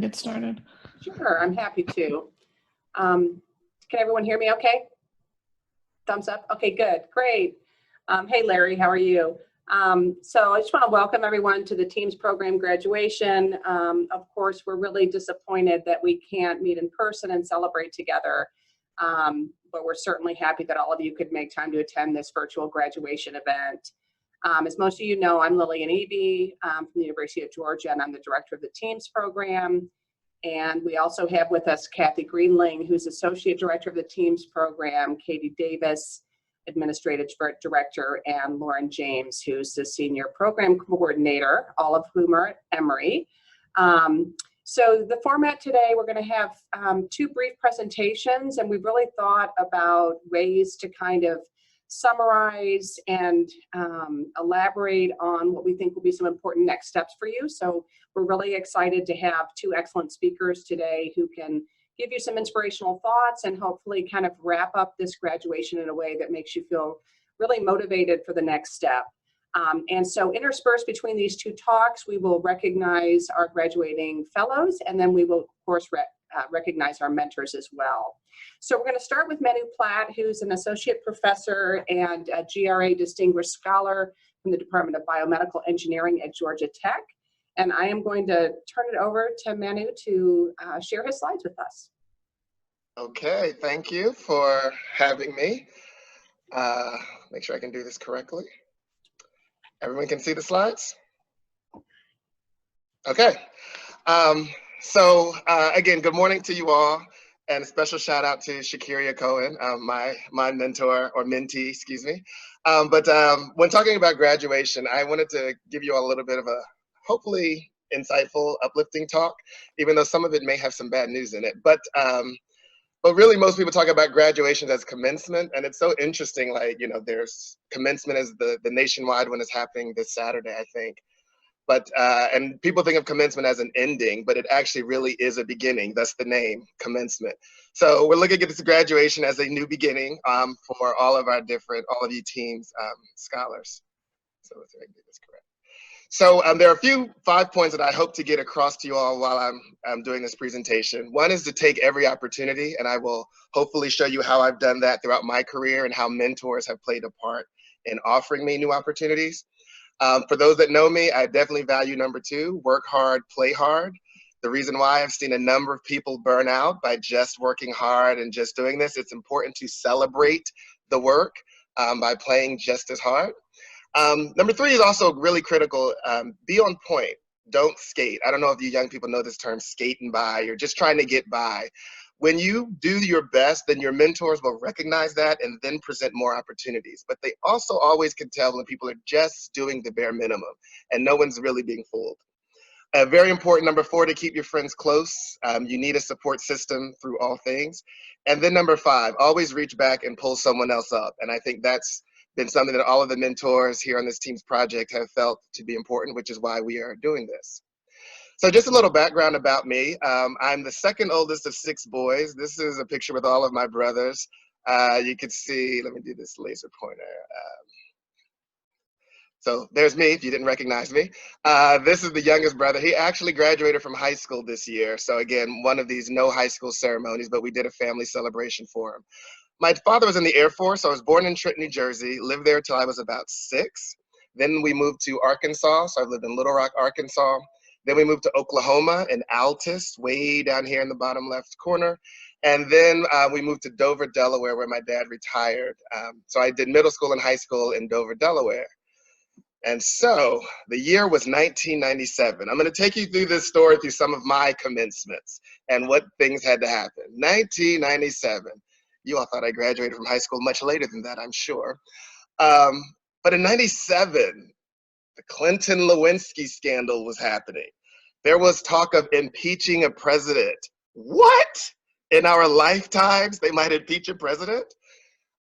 get started? Sure, I'm happy to. Can everyone hear me okay? Thumbs up? Okay, good, great. Hey Larry, how are you? So I just want to welcome everyone to the Teams program graduation. Of course, we're really disappointed that we can't meet in person and celebrate together, but we're certainly happy that all of you could make time to attend this virtual graduation event. As most of you know, I'm Lillian Eby from the University of Georgia, and I'm the director of the Teams program. And we also have with us Kathy Greenling, who's Associate Director of the Teams program, Katie Davis, Administrative Director, and Lauren James, who's the Senior Program Coordinator, all of whom are at Emory. So the format today, we're going to have two brief presentations, and we've really thought about ways to kind of summarize and elaborate on what we think will be some important next steps for you. So we're really excited to have two excellent speakers today who can give you some inspirational thoughts and hopefully kind of wrap up this graduation in a way that makes you feel really motivated for the next step. And so interspersed between these two talks, we will recognize our graduating fellows, and then we will, of course, recognize our mentors as well. So we're going to start with Manu Platt, who's an associate professor and a GRA distinguished scholar from the Department of Biomedical Engineering at Georgia Tech. And I am going to turn it over to Manu to share his slides with us. Okay, thank you for having me. Make sure I can do this correctly. Everyone can see the slides? Okay. Again, good morning to you all, and a special shout out to Shakiria Cohen, my mentor, or mentee, excuse me. When talking about graduation, I wanted to give you all a little bit of a hopefully insightful, uplifting talk, even though some of it may have some bad news in it. But really, most people talk about graduation as commencement, and it's so interesting. Like, you know, there's commencement as the nationwide one is happening this Saturday, I think. But and people think of commencement as an ending, but it actually really is a beginning. That's the name, commencement. So we're looking at this graduation as a new beginning for all of you teams, scholars. So let's see if I can do this correct. So there are 5 points that I hope to get across to you all while I'm doing this presentation. One is to take every opportunity, and I will hopefully show you how I've done that throughout my career and how mentors have played a part in offering me new opportunities. For those that know me, I definitely value number 2, work hard, play hard. The reason why I've seen a number of people burn out by just working hard and just doing this, it's important to celebrate the work by playing just as hard. Number 3 is also really critical. Be on point. Don't skate. I don't know if you young people know this term, skating by. You're just trying to get by. When you do your best, then your mentors will recognize that and then present more opportunities. But they also always can tell when people are just doing the bare minimum and no one's really being fooled. Very important, number 4, to keep your friends close. You need a support system through all things. And then number 5, always reach back and pull someone else up. And I think that's been something that all of the mentors here on this Teams project have felt to be important, which is why we are doing this. So just a little background about me. I'm the second oldest of 6 boys. This is a picture with all of my brothers. You can see, let me do this laser pointer. So there's me, if you didn't recognize me. This is the youngest brother. He actually graduated from high school this year. So again, one of these no high school ceremonies, but we did a family celebration for him. My father was in the Air Force. I was born in Trenton, New Jersey, lived there till I was about 6. Then we moved to Arkansas. So I lived in Little Rock, Arkansas. Then we moved to Oklahoma in Altus, way down here in the bottom left corner. And then we moved to Dover, Delaware, where my dad retired. So I did middle school and high school in Dover, Delaware. And so the year was 1997. I'm going to take you through this story through some of my commencements and what things had to happen. 1997. You all thought I graduated from high school much later than that, I'm sure. But in 97, the Clinton-Lewinsky scandal was happening. There was talk of impeaching a president. What? In our lifetimes, they might impeach a president?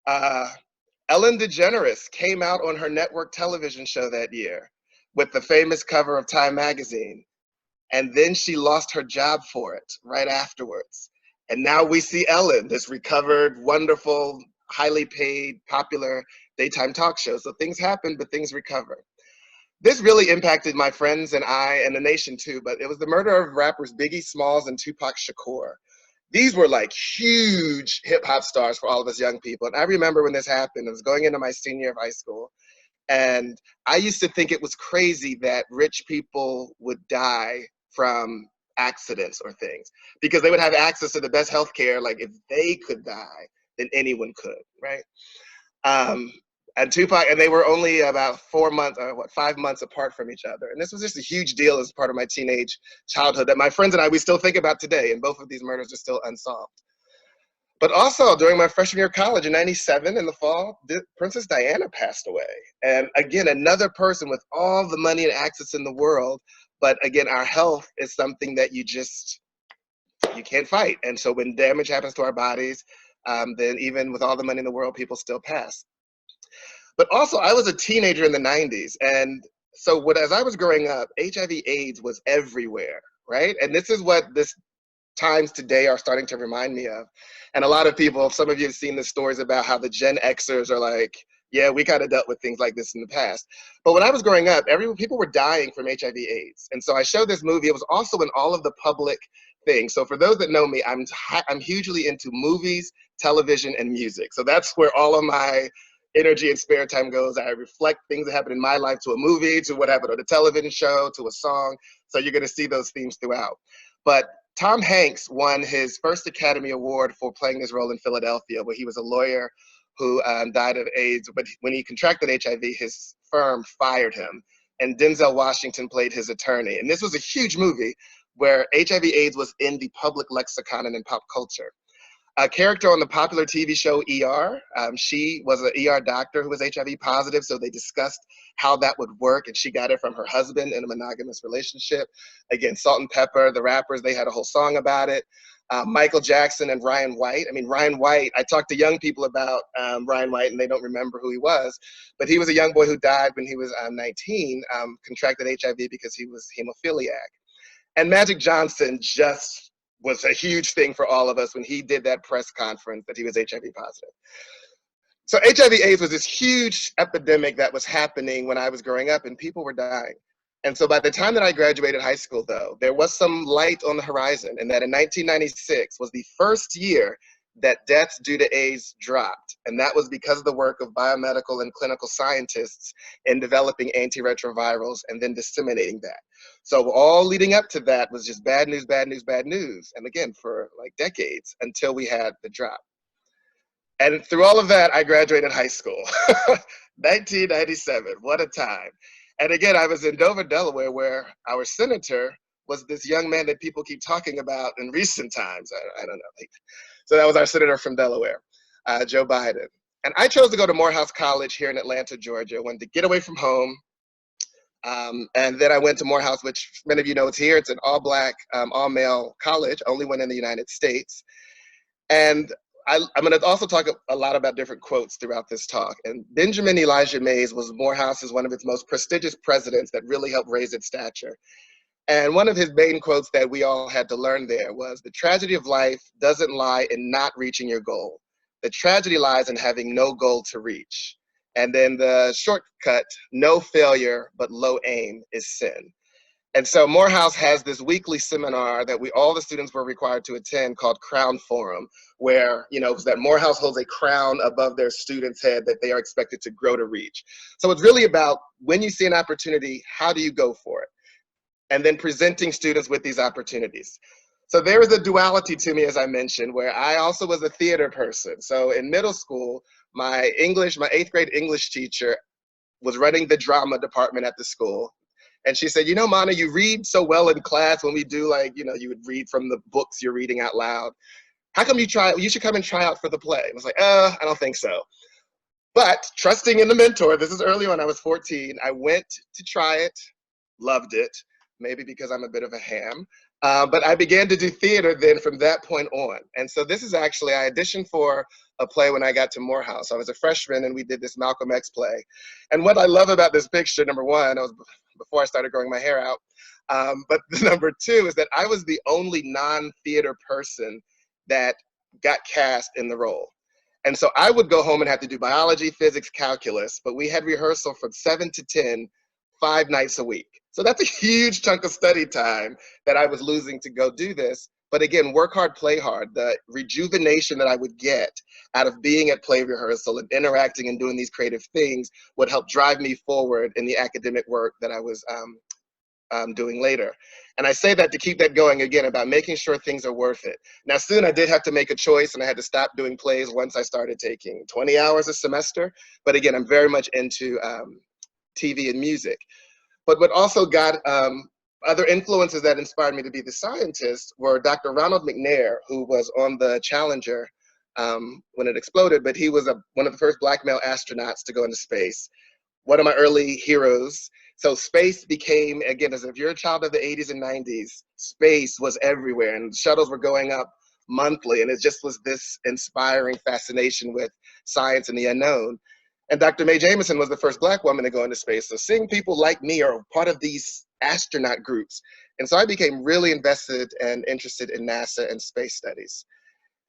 Ellen DeGeneres came out on her network television show that year with the famous cover of Time magazine. And then she lost her job for it right afterwards. And now we see Ellen, this recovered, wonderful, highly paid, popular daytime talk show. So things happen, but things recover. this really impacted my friends and I and the nation too, but it was the murder of rappers Biggie Smalls and Tupac Shakur. These were like huge hip hop stars for all of us young people. And I remember when this happened, I was going into my senior year of high school. And I used to think it was crazy that rich people would die from accidents or things because they would have access to the best healthcare. Like if they could die, then anyone could, right? And Tupac, and they were only about 5 months apart from each other. And this was just a huge deal as part of my teenage childhood that my friends and I, we still think about today. And both of these murders are still unsolved. But also during my freshman year of college in '97 in the fall, Princess Diana passed away. And again, another person with all the money and access in the world. But again, our health is something that you can't fight. And so when damage happens to our bodies, then even with all the money in the world, people still pass. But also, I was a teenager in the '90s. And so as I was growing up, HIV/AIDS was everywhere, right? And this is what this times today are starting to remind me of. And a lot of people, some of you have seen the stories about how the Gen Xers are like, yeah, we kind of dealt with things like this in the past. But when I was growing up, people were dying from HIV/AIDS. And so I showed this movie. It was also in all of the public things. So for those that know me, I'm hugely into movies, television, and music. So that's where all of my energy and spare time goes. I reflect things that happen in my life to a movie, to what happened on a television show, to a song. So you're going to see those themes throughout. But Tom Hanks won his first Academy Award for playing his role in Philadelphia, where he was a lawyer who died of AIDS. But when he contracted HIV, his firm fired him. And Denzel Washington played his attorney. And this was a huge movie where HIV/AIDS was in the public lexicon and in pop culture. A character on the popular TV show ER, she was an ER doctor who was HIV positive, so they discussed how that would work, and she got it from her husband in a monogamous relationship. Again, Salt and Pepper, the rappers, they had a whole song about it. Michael Jackson and Ryan White. I mean, Ryan White, I talked to young people about Ryan White, and they don't remember who he was, but he was a young boy who died when he was 19, contracted HIV because he was hemophiliac. And Magic Johnson just was a huge thing for all of us when he did that press conference that he was HIV positive. So HIV/AIDS was this huge epidemic that was happening when I was growing up and people were dying. And so by the time that I graduated high school though, there was some light on the horizon, and that in 1996 was the first year that deaths due to AIDS dropped. And that was because of the work of biomedical and clinical scientists in developing antiretrovirals and then disseminating that. So all leading up to that was just bad news, bad news, bad news. And again, for like decades until we had the drop. And through all of that, I graduated high school. 1997, what a time. And again, I was in Dover, Delaware, where our senator was this young man that people keep talking about in recent times. I don't know. So that was our senator from Delaware, Joe Biden. And I chose to go to Morehouse College here in Atlanta, Georgia. I wanted to get away from home. And then I went to Morehouse, which many of you know is here. It's an all-Black, all-male college, only one in the United States. And I'm going to also talk a lot about different quotes throughout this talk. And Benjamin Elijah Mays was Morehouse's one of its most prestigious presidents that really helped raise its stature. And one of his main quotes that we all had to learn there was, "The tragedy of life doesn't lie in not reaching your goal. The tragedy lies in having no goal to reach." And then the shortcut, "No failure, but low aim is sin." And so Morehouse has this weekly seminar that all the students were required to attend called Crown Forum, where, that Morehouse holds a crown above their students' head that they are expected to grow to reach. So it's really about when you see an opportunity, how do you go for it? And then presenting students with these opportunities. So there is a duality to me, as I mentioned, where I also was a theater person. So in middle school, my 8th grade English teacher was running the drama department at the school. And she said, Mana, you read so well in class when we do you would read from the books you're reading out loud. How come you should come and try out for the play? I was like, I don't think so. But trusting in the mentor, this is early on, I was 14, I went to try it, loved it. Maybe because I'm a bit of a ham. But I began to do theater then from that point on. And so this is actually, I auditioned for a play when I got to Morehouse. I was a freshman and we did this Malcolm X play. And what I love about this picture, number one, I was before I started growing my hair out. But number two is that I was the only non-theater person that got cast in the role. And so I would go home and have to do biology, physics, calculus, but we had rehearsal from 7 to 10 5 nights a week. So that's a huge chunk of study time that I was losing to go do this. But again, work hard, play hard. The rejuvenation that I would get out of being at play rehearsal and interacting and doing these creative things would help drive me forward in the academic work that I was doing later. And I say that to keep that going again about making sure things are worth it. Now, soon I did have to make a choice and I had to stop doing plays once I started taking 20 hours a semester. But again, I'm very much into TV and music. But what also got other influences that inspired me to be the scientist were Dr. Ronald McNair, who was on the Challenger when it exploded, but he was one of the first Black male astronauts to go into space. One of my early heroes. So space became, again, as if you're a child of the 80s and 90s, space was everywhere and shuttles were going up monthly. And it just was this inspiring fascination with science and the unknown. And Dr. Mae Jemison was the first Black woman to go into space. So seeing people like me are part of these astronaut groups. And so I became really invested and interested in NASA and space studies.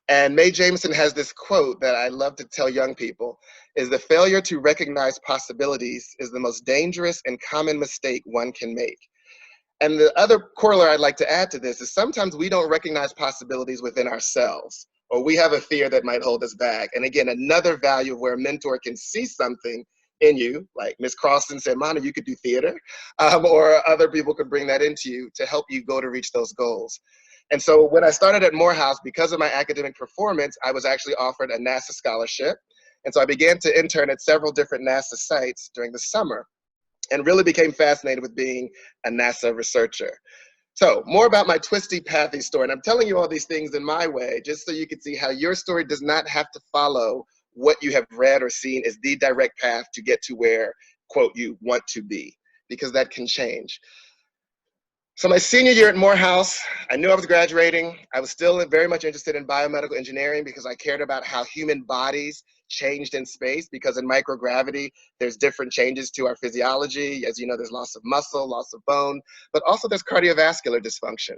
And Mae Jemison has this quote that I love to tell young people, is the failure to recognize possibilities is the most dangerous and common mistake one can make. And the other corollary I'd like to add to this is sometimes we don't recognize possibilities within ourselves, or we have a fear that might hold us back. And again, another value of where a mentor can see something in you, like Miss Croston said, Mona, you could do theater, or other people could bring that into you to help you go to reach those goals. And so when I started at Morehouse, because of my academic performance, I was actually offered a NASA scholarship. And so I began to intern at several different NASA sites during the summer and really became fascinated with being a NASA researcher. So more about my twisty, pathy story. And I'm telling you all these things in my way, just so you can see how your story does not have to follow what you have read or seen as the direct path to get to where, quote, you want to be, because that can change. So my senior year at Morehouse, I knew I was graduating. I was still very much interested in biomedical engineering because I cared about how human bodies changed in space, because in microgravity, there's different changes to our physiology. As you know, there's loss of muscle, loss of bone, but also there's cardiovascular dysfunction.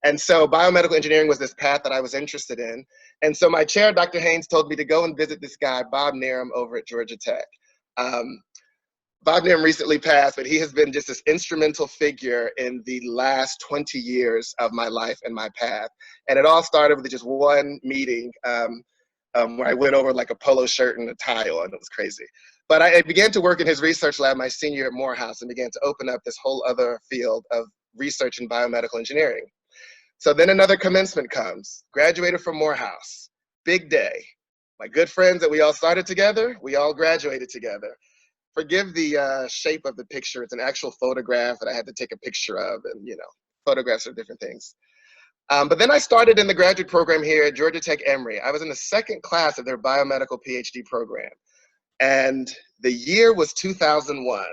And so biomedical engineering was this path that I was interested in. And so my chair, Dr. Haynes, told me to go and visit this guy, Bob Nerum, over at Georgia Tech. Bob Nerum recently passed, but he has been just this instrumental figure in the last 20 years of my life and my path. And it all started with just one meeting where I went over like a polo shirt and a tie on. It was crazy. But I began to work in his research lab my senior year at Morehouse and began to open up this whole other field of research in biomedical engineering. So then another commencement comes, graduated from Morehouse, big day. My good friends that we all started together, we all graduated together. Forgive the shape of the picture. It's an actual photograph that I had to take a picture of, and you know, photographs are different things. But then I started in the graduate program here at Georgia Tech Emory. I was in the second class of their biomedical PhD program. And the year was 2001.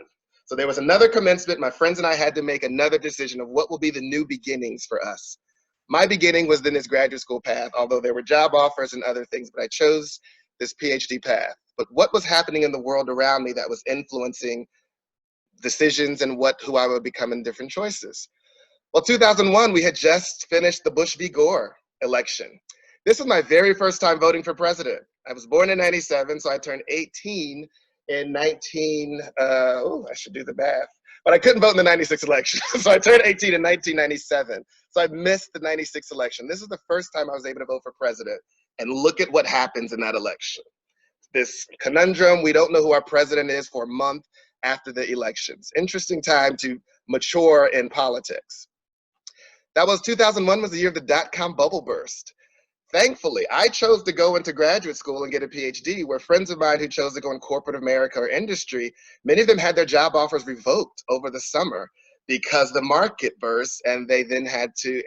So there was another commencement. My friends and I had to make another decision of what will be the new beginnings for us. My beginning was in this graduate school path, although there were job offers and other things, but I chose this PhD path. But what was happening in the world around me that was influencing decisions and who I would become in different choices? Well, 2001, we had just finished the Bush v. Gore election. This was my very first time voting for president. I was born in 97, so I turned 18 in I should do the math, but I couldn't vote in the 96 election. So I turned 18 in 1997. So I missed the 96 election. This is the first time I was able to vote for president. And look at what happens in that election. This conundrum, we don't know who our president is for a month after the elections. Interesting time to mature in politics. That was 2001 was the year of the dot-com bubble burst. Thankfully, I chose to go into graduate school and get a PhD, where friends of mine who chose to go in corporate America or industry, many of them had their job offers revoked over the summer because the market burst, and they then had to,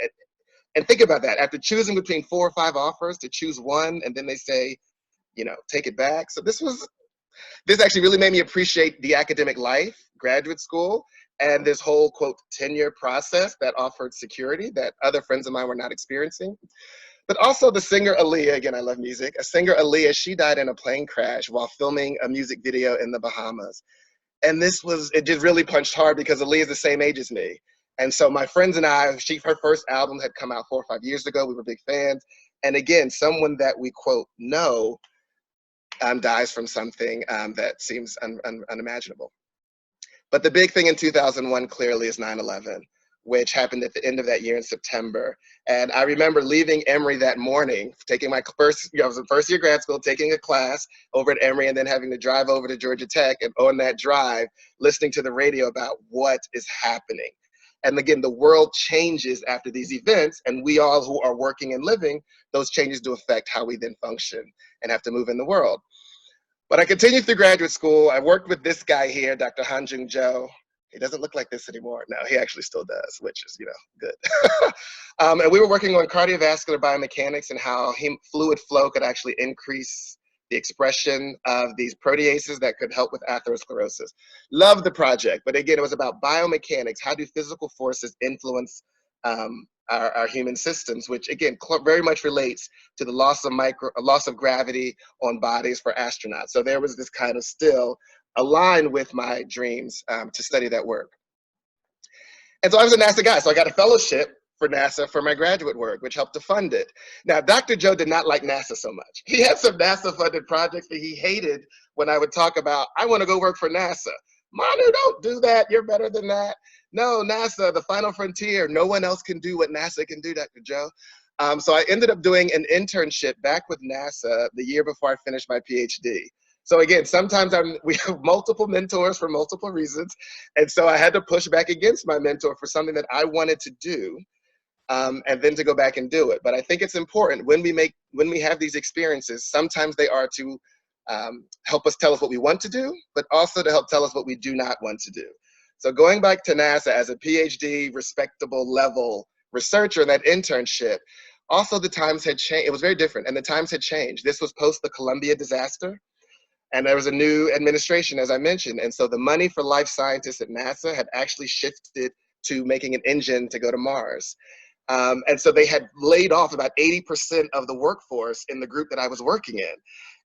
and think about that, after choosing between 4 or 5 offers to choose one, and then they say, you know, take it back. So this actually really made me appreciate the academic life, graduate school, and this whole, quote, tenure process that offered security that other friends of mine were not experiencing. But also the singer Aaliyah, again, I love music, a singer Aaliyah, she died in a plane crash while filming a music video in the Bahamas. And it just really punched hard because Aaliyah is the same age as me. And so my friends and I, her first album had come out 4 or 5 years ago. We were big fans. And again, someone that we, quote, know dies from something that seems unimaginable. But the big thing in 2001 clearly is 9/11, which happened at the end of that year in September. And I remember leaving Emory that morning, taking my first, I was in first year grad school, taking a class over at Emory, and then having to drive over to Georgia Tech, and on that drive, listening to the radio about what is happening. And again, the world changes after these events, and we all who are working and living, those changes do affect how we then function and have to move in the world. But I continued through graduate school. I worked with this guy here, Dr. Hanjung Jo. He doesn't look like this anymore. No, he actually still does, which is, good. And we were working on cardiovascular biomechanics and how fluid flow could actually increase the expression of these proteases that could help with atherosclerosis. Loved the project, but again, it was about biomechanics. How do physical forces influence our human systems, which again very much relates to the loss of gravity on bodies for astronauts. So there was this kind of still aligned with my dreams to study that work. And so I was a NASA guy, so I got a fellowship for NASA for my graduate work, which helped to fund it. Now, Dr. Joe did not like NASA so much. He had some NASA-funded projects that he hated when I would talk about, I want to go work for NASA. Manu, don't do that. You're better than that. No, NASA, the final frontier. No one else can do what NASA can do, Dr. Joe. So I ended up doing an internship back with NASA the year before I finished my PhD. So again, sometimes we have multiple mentors for multiple reasons. And so I had to push back against my mentor for something that I wanted to do, and then to go back and do it. But I think it's important when we have these experiences, sometimes they are to help us tell us what we want to do, but also to help tell us what we do not want to do. So going back to NASA as a PhD, respectable level researcher in that internship, also the times had changed. It was very different, and the times had changed. This was post the Columbia disaster, and there was a new administration, as I mentioned. And so the money for life scientists at NASA had actually shifted to making an engine to go to Mars. And so they had laid off about 80% of the workforce in the group that I was working in.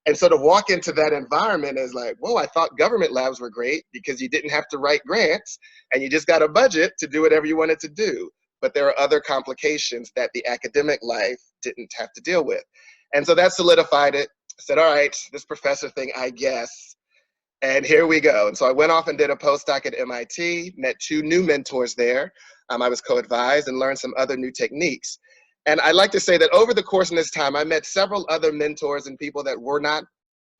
And so to walk into that environment is like, whoa, I thought government labs were great because you didn't have to write grants and you just got a budget to do whatever you wanted to do. But there are other complications that the academic life didn't have to deal with. And so that solidified it. I said, all right, this professor thing, I guess. And here we go. And so I went off and did a postdoc at MIT, met two new mentors there. I was co-advised and learned some other new techniques. And I'd like to say that over the course of this time, I met several other mentors and people that were not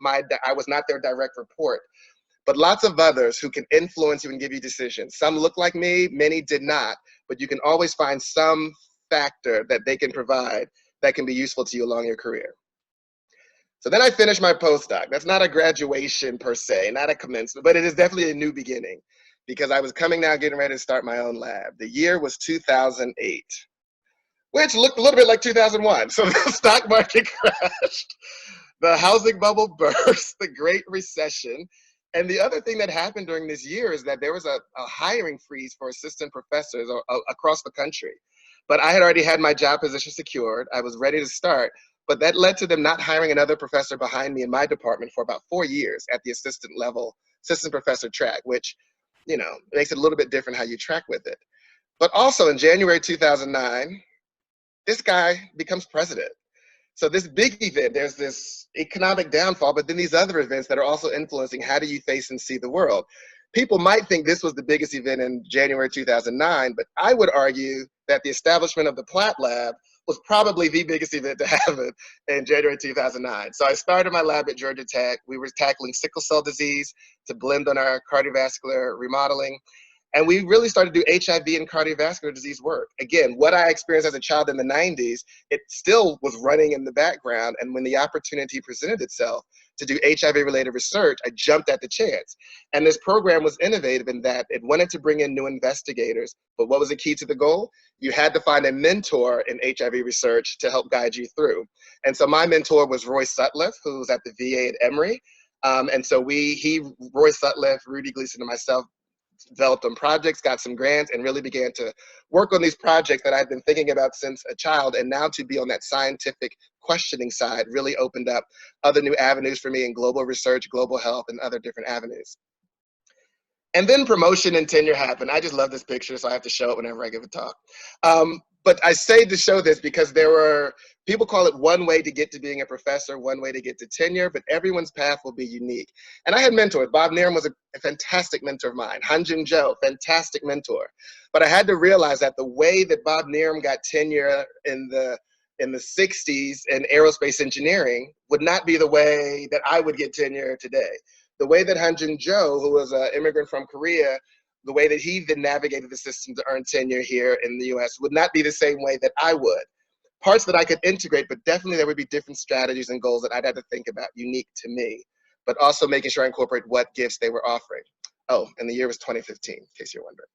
I was not their direct report, but lots of others who can influence you and give you decisions. Some look like me, many did not, but you can always find some factor that they can provide that can be useful to you along your career. So then I finished my postdoc. That's not a graduation per se, not a commencement, but it is definitely a new beginning because I was coming now getting ready to start my own lab. The year was 2008. Which looked a little bit like 2001. So the stock market crashed, the housing bubble burst, the Great Recession. And the other thing that happened during this year is that there was a hiring freeze for assistant professors across the country. But I had already had my job position secured. I was ready to start. But that led to them not hiring another professor behind me in my department for about 4 years at the assistant professor track, which, makes it a little bit different how you track with it. But also in January 2009, this guy becomes president. So this big event, there's this economic downfall, but then these other events that are also influencing how do you face and see the world. People might think this was the biggest event in January 2009, but I would argue that the establishment of the Platt Lab was probably the biggest event to happen in January 2009. So I started my lab at Georgia Tech. We were tackling sickle cell disease to blend on our cardiovascular remodeling. And we really started to do HIV and cardiovascular disease work. Again, what I experienced as a child in the 90s, it still was running in the background. And when the opportunity presented itself to do HIV-related research, I jumped at the chance. And this program was innovative in that it wanted to bring in new investigators. But what was the key to the goal? You had to find a mentor in HIV research to help guide you through. And so my mentor was Roy Sutliff, who was at the VA at Emory. And so Roy Sutliff, Rudy Gleason, and myself developed on projects, got some grants, and really began to work on these projects that I've been thinking about since a child. And now to be on that scientific questioning side really opened up other new avenues for me in global research, global health, and other different avenues. And then promotion and tenure happened. I just love this picture, so I have to show it whenever I give a talk. but I say to show this because there were, people call it one way to get to being a professor, one way to get to tenure, but everyone's path will be unique. And I had mentors. Bob Nerum was a fantastic mentor of mine. Hanjin Joe, fantastic mentor. But I had to realize that the way that Bob Nerum got tenure in the 60s in aerospace engineering would not be the way that I would get tenure today. The way that Hanjin Joe, who was an immigrant from Korea, the way that he then navigated the system to earn tenure here in the US would not be the same way that I would. Parts that I could integrate, but definitely there would be different strategies and goals that I'd have to think about, unique to me, but also making sure I incorporate what gifts they were offering. Oh, and the year was 2015, in case you're wondering.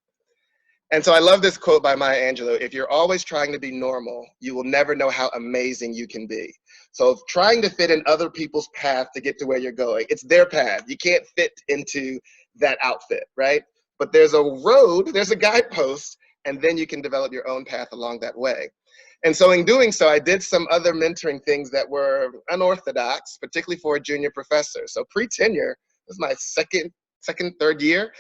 And so I love this quote by Maya Angelou: if you're always trying to be normal, you will never know how amazing you can be. So trying to fit in other people's path to get to where you're going, it's their path. You can't fit into that outfit, right? But there's a road, there's a guidepost, and then you can develop your own path along that way. And so in doing so, I did some other mentoring things that were unorthodox, particularly for a junior professor. So pre-tenure, this is my third year,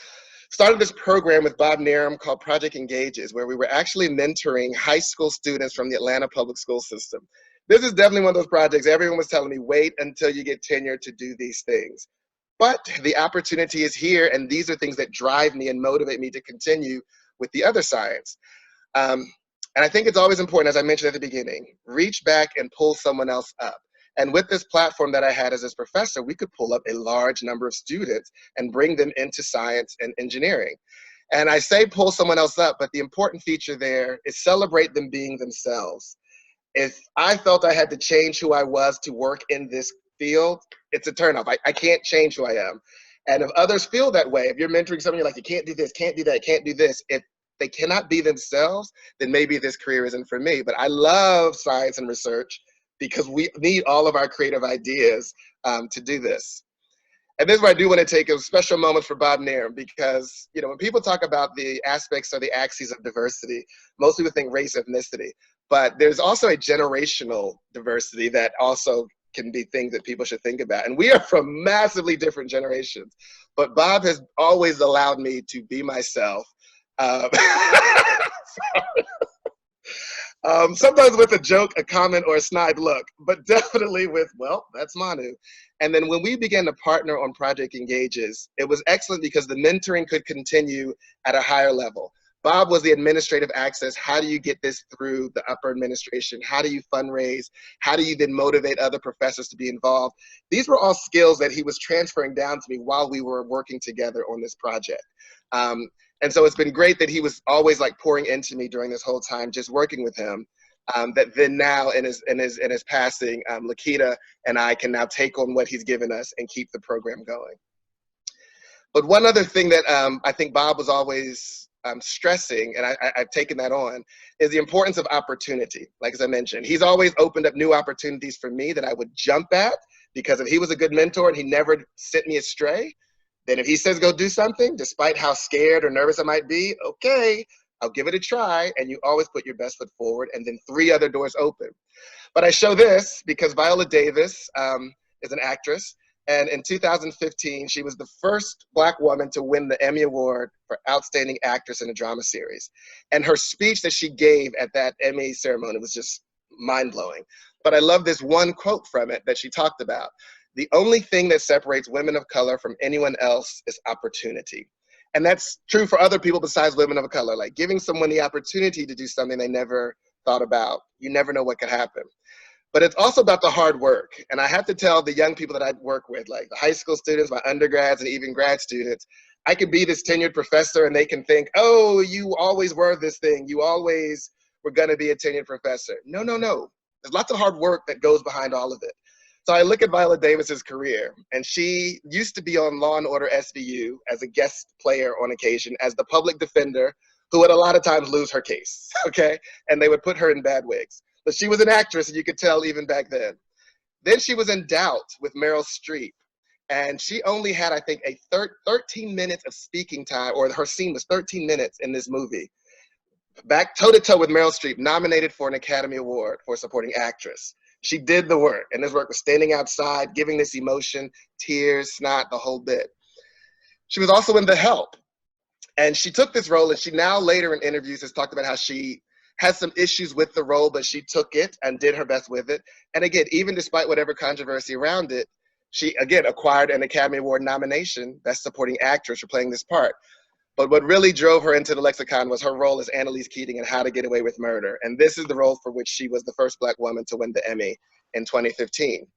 started this program with Bob Nerum called Project Engages, where we were actually mentoring high school students from the Atlanta public school system. This is definitely one of those projects everyone was telling me, wait until you get tenure to do these things. But the opportunity is here, and these are things that drive me and motivate me to continue with the other science. And I think it's always important, as I mentioned at the beginning, reach back and pull someone else up. And with this platform that I had as this professor, we could pull up a large number of students and bring them into science and engineering. And I say pull someone else up, but the important feature there is celebrate them being themselves. If I felt I had to change who I was to work in this field, it's a turnoff. I can't change who I am. And if others feel that way, if you're mentoring someone, you're like, you can't do this, can't do that, can't do this. If they cannot be themselves, then maybe this career isn't for me. But I love science and research because we need all of our creative ideas to do this. And this is where I do want to take a special moment for Bob Nerum, because when people talk about the aspects or the axes of diversity, most people think race, ethnicity, but there's also a generational diversity that also can be things that people should think about. And we are from massively different generations, but Bob has always allowed me to be myself. Sometimes with a joke, a comment, or a snide look, but definitely with, well, that's Manu. And then when we began to partner on Project Engages, it was excellent because the mentoring could continue at a higher level. Bob was the administrative access. How do you get this through the upper administration? How do you fundraise? How do you then motivate other professors to be involved? These were all skills that he was transferring down to me while we were working together on this project. And so it's been great that he was always like pouring into me during this whole time, just working with him. That then now in his passing, Lakita and I can now take on what he's given us and keep the program going. But one other thing that I think Bob was always stressing, and I've taken that on, is the importance of opportunity. Like as I mentioned, he's always opened up new opportunities for me that I would jump at, because if he was a good mentor and he never sent me astray, then if he says go do something, despite how scared or nervous I might be, okay, I'll give it a try. And you always put your best foot forward, and then 3 other doors open. But I show this because Viola Davis is an actress. And in 2015, she was the first Black woman to win the Emmy Award for Outstanding Actress in a Drama Series. And her speech that she gave at that Emmy ceremony was just mind-blowing. But I love this one quote from it that she talked about. The only thing that separates women of color from anyone else is opportunity. And that's true for other people besides women of color, like giving someone the opportunity to do something they never thought about. You never know what could happen. But it's also about the hard work. And I have to tell the young people that I work with, like the high school students, my undergrads, and even grad students, I could be this tenured professor and they can think, oh, you always were this thing. You always were gonna be a tenured professor. No, no, no. There's lots of hard work that goes behind all of it. So I look at Viola Davis's career, and she used to be on Law and Order SVU as a guest player on occasion, as the public defender, who would a lot of times lose her case, okay? And they would put her in bad wigs. But she was an actress, and you could tell even back then. Then she was in Doubt with Meryl Streep, and she only had, I think, 13 minutes of speaking time, or her scene was 13 minutes in this movie. Back toe-to-toe with Meryl Streep, nominated for an Academy Award for Supporting Actress. She did the work, and this work was standing outside, giving this emotion, tears, snot, the whole bit. She was also in The Help, and she took this role, and she now later in interviews has talked about how she has some issues with the role, but she took it and did her best with it. And again, even despite whatever controversy around it, she again acquired an Academy Award nomination, Best Supporting Actress, for playing this part. But what really drove her into the lexicon was her role as Annalise Keating in How to Get Away with Murder. And this is the role for which she was the first Black woman to win the Emmy in 2015.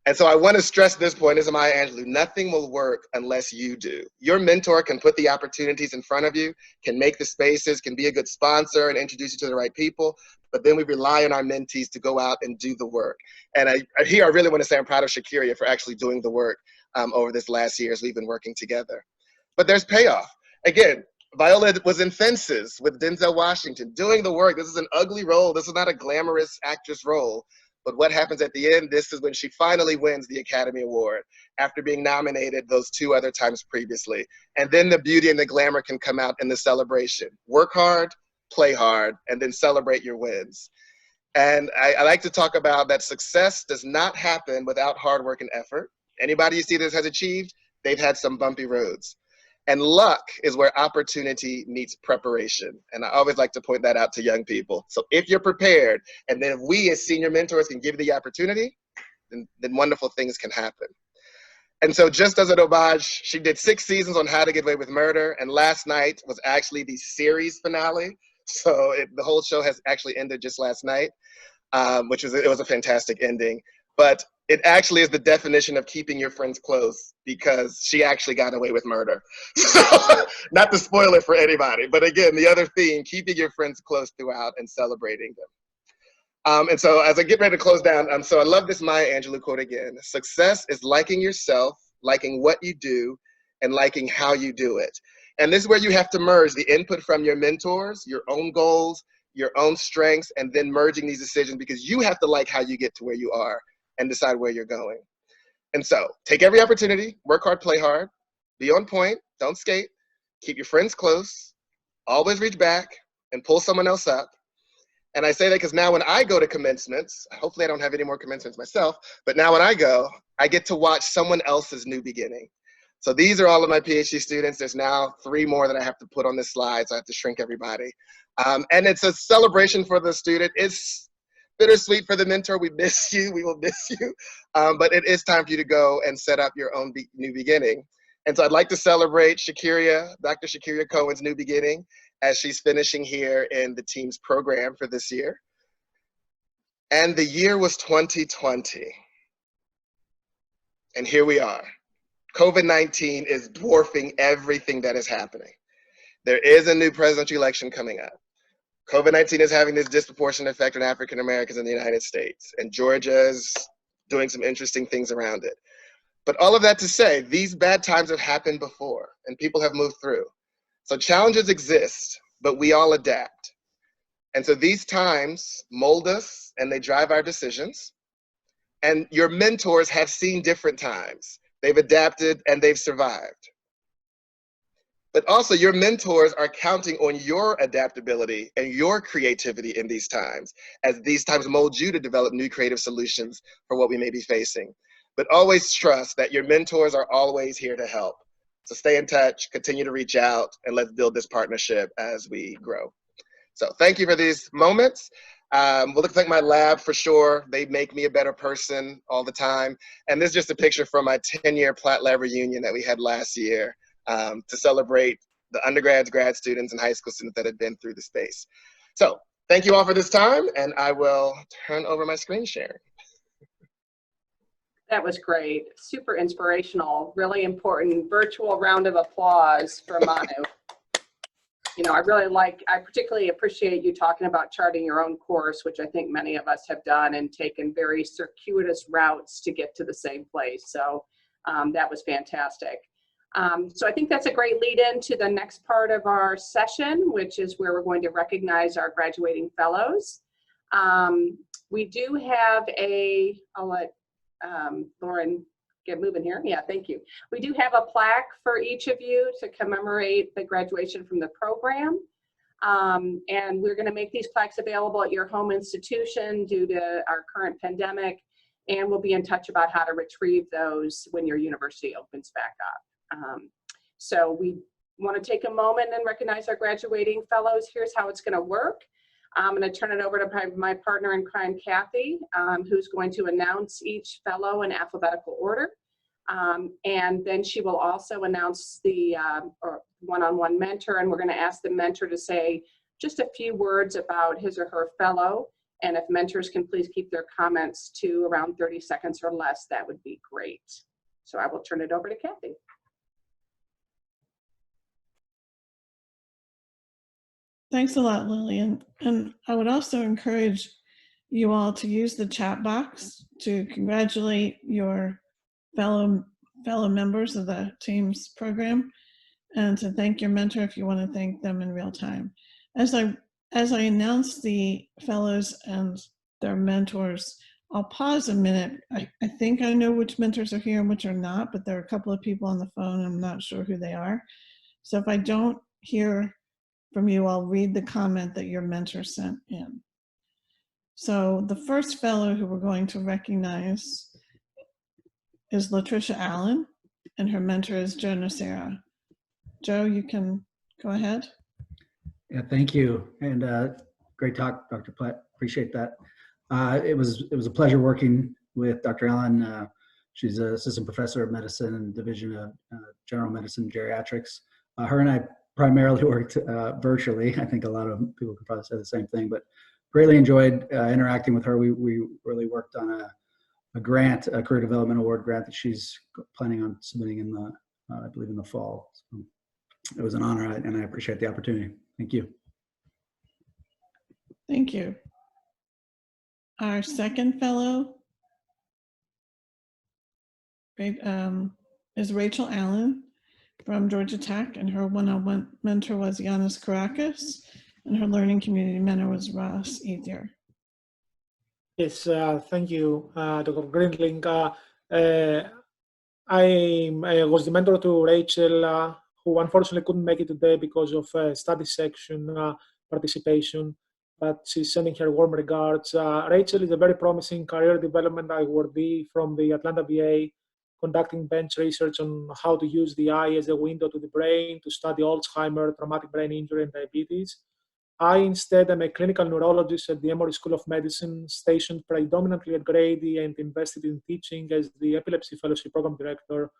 And so I want to stress this point, this is Maya Angelou, nothing will work unless you do. Your mentor can put the opportunities in front of you, can make the spaces, can be a good sponsor and introduce you to the right people, but then we rely on our mentees to go out and do the work. And I really want to say I'm proud of Shakiria for actually doing the work over this last year as we've been working together. But there's payoff. Again, Viola was in Fences with Denzel Washington, doing the work. This is an ugly role. This is not a glamorous actress role. But what happens at the end, this is when she finally wins the Academy Award after being nominated those 2 other times previously. And then the beauty and the glamour can come out in the celebration. Work hard, play hard, and then celebrate your wins. And I like to talk about that success does not happen without hard work and effort. Anybody you see this has achieved, they've had some bumpy roads. And luck is where opportunity meets preparation. And I always like to point that out to young people. So if you're prepared, and then if we as senior mentors can give you the opportunity, then wonderful things can happen. And so just as an homage, she did 6 seasons on How to Get Away with Murder. And last night was actually the series finale. So the whole show has actually ended just last night, which was a fantastic ending. But it actually is the definition of keeping your friends close, because she actually got away with murder. So, not to spoil it for anybody, but again, the other theme, keeping your friends close throughout and celebrating them. And so as I get ready to close down, so I love this Maya Angelou quote again. Success is liking yourself, liking what you do, and liking how you do it. And this is where you have to merge the input from your mentors, your own goals, your own strengths, and then merging these decisions, because you have to like how you get to where you are and decide where you're going. And so take every opportunity, work hard, play hard, be on point, don't skate, keep your friends close, always reach back and pull someone else up. And I say that because now when I go to commencements, hopefully I don't have any more commencements myself, but now when I go, I get to watch someone else's new beginning. So these are all of my PhD students. There's now 3 more that I have to put on this slide, so I have to shrink everybody. And it's a celebration for the student. It's bittersweet for the mentor. We miss you, we will miss you. But it is time for you to go and set up your own new beginning. And so I'd like to celebrate Shakiria, Dr. Shakiria Cohen's new beginning as she's finishing here in the team's program for this year. And the year was 2020. And here we are. COVID-19 is dwarfing everything that is happening. There is a new presidential election coming up. COVID-19 is having this disproportionate effect on African Americans in the United States, and Georgia is doing some interesting things around it. But all of that to say, these bad times have happened before, and people have moved through. So challenges exist, but we all adapt. And so these times mold us, and they drive our decisions. And your mentors have seen different times. They've adapted, and they've survived. But also your mentors are counting on your adaptability and your creativity in these times, as these times mold you to develop new creative solutions for what we may be facing. But always trust that your mentors are always here to help. So stay in touch, continue to reach out, and let's build this partnership as we grow. So thank you for these moments. We'll look like my lab for sure. They make me a better person all the time. And this is just a picture from my 10-year Platt Lab reunion that we had last year. To celebrate the undergrads, grad students, and high school students that have been through the space. So thank you all for this time, and I will turn over my screen sharing. That was great. Super inspirational, really important. Virtual round of applause for Manu. You know, I particularly appreciate you talking about charting your own course, which I think many of us have done and taken very circuitous routes to get to the same place. So that was fantastic. So I think that's a great lead in to the next part of our session, which is where we're going to recognize our graduating fellows. We do have I'll let Lauren get moving here. Yeah, thank you. We do have a plaque for each of you to commemorate the graduation from the program. And we're going to make these plaques available at your home institution due to our current pandemic. And we'll be in touch about how to retrieve those when your university opens back up. So we want to take a moment and recognize our graduating fellows. Here's how it's going to work. I'm going to turn it over to my partner in crime, Kathy, who's going to announce each fellow in alphabetical order. And then she will also announce the one-on-one mentor, and we're going to ask the mentor to say just a few words about his or her fellow. And if mentors can please keep their comments to around 30 seconds or less, that would be great. So I will turn it over to Kathy. Thanks a lot, Lillian. And I would also encourage you all to use the chat box to congratulate your fellow members of the team's program, and to thank your mentor if you want to thank them in real time. As I announce the fellows and their mentors, I'll pause a minute. I think I know which mentors are here and which are not, but there are a couple of people on the phone. I'm not sure who they are. So if I don't hear from you, I'll read the comment that your mentor sent in. So the first fellow who we're going to recognize is Latricia Allen, and her mentor is Joe Nocera. Joe, you can go ahead. Yeah, thank you. And great talk, Dr. Platt. Appreciate that. It was a pleasure working with Dr. Allen. She's an assistant professor of medicine and division of general medicine and geriatrics. Her and I primarily worked virtually. I think a lot of people could probably say the same thing, but greatly enjoyed interacting with her. We really worked on a grant, a career development award grant that she's planning on submitting in the, I believe in the fall. So it was an honor, and I appreciate the opportunity. Thank you. Thank you. Our second fellow is Rachel Allen from Georgia Tech, and her one-on-one mentor was Yanis Karakis, and her learning community mentor was Ross Ethier. Yes, thank you, Dr. Grindling. I was the mentor to Rachel, who unfortunately couldn't make it today because of study section participation, but she's sending her warm regards. Rachel is a very promising career development awardee from the Atlanta VA, conducting bench research on how to use the eye as a window to the brain to study Alzheimer's, traumatic brain injury, and diabetes. I instead am a clinical neurologist at the Emory School of Medicine, stationed predominantly at Grady and invested in teaching as the Epilepsy Fellowship Program Director.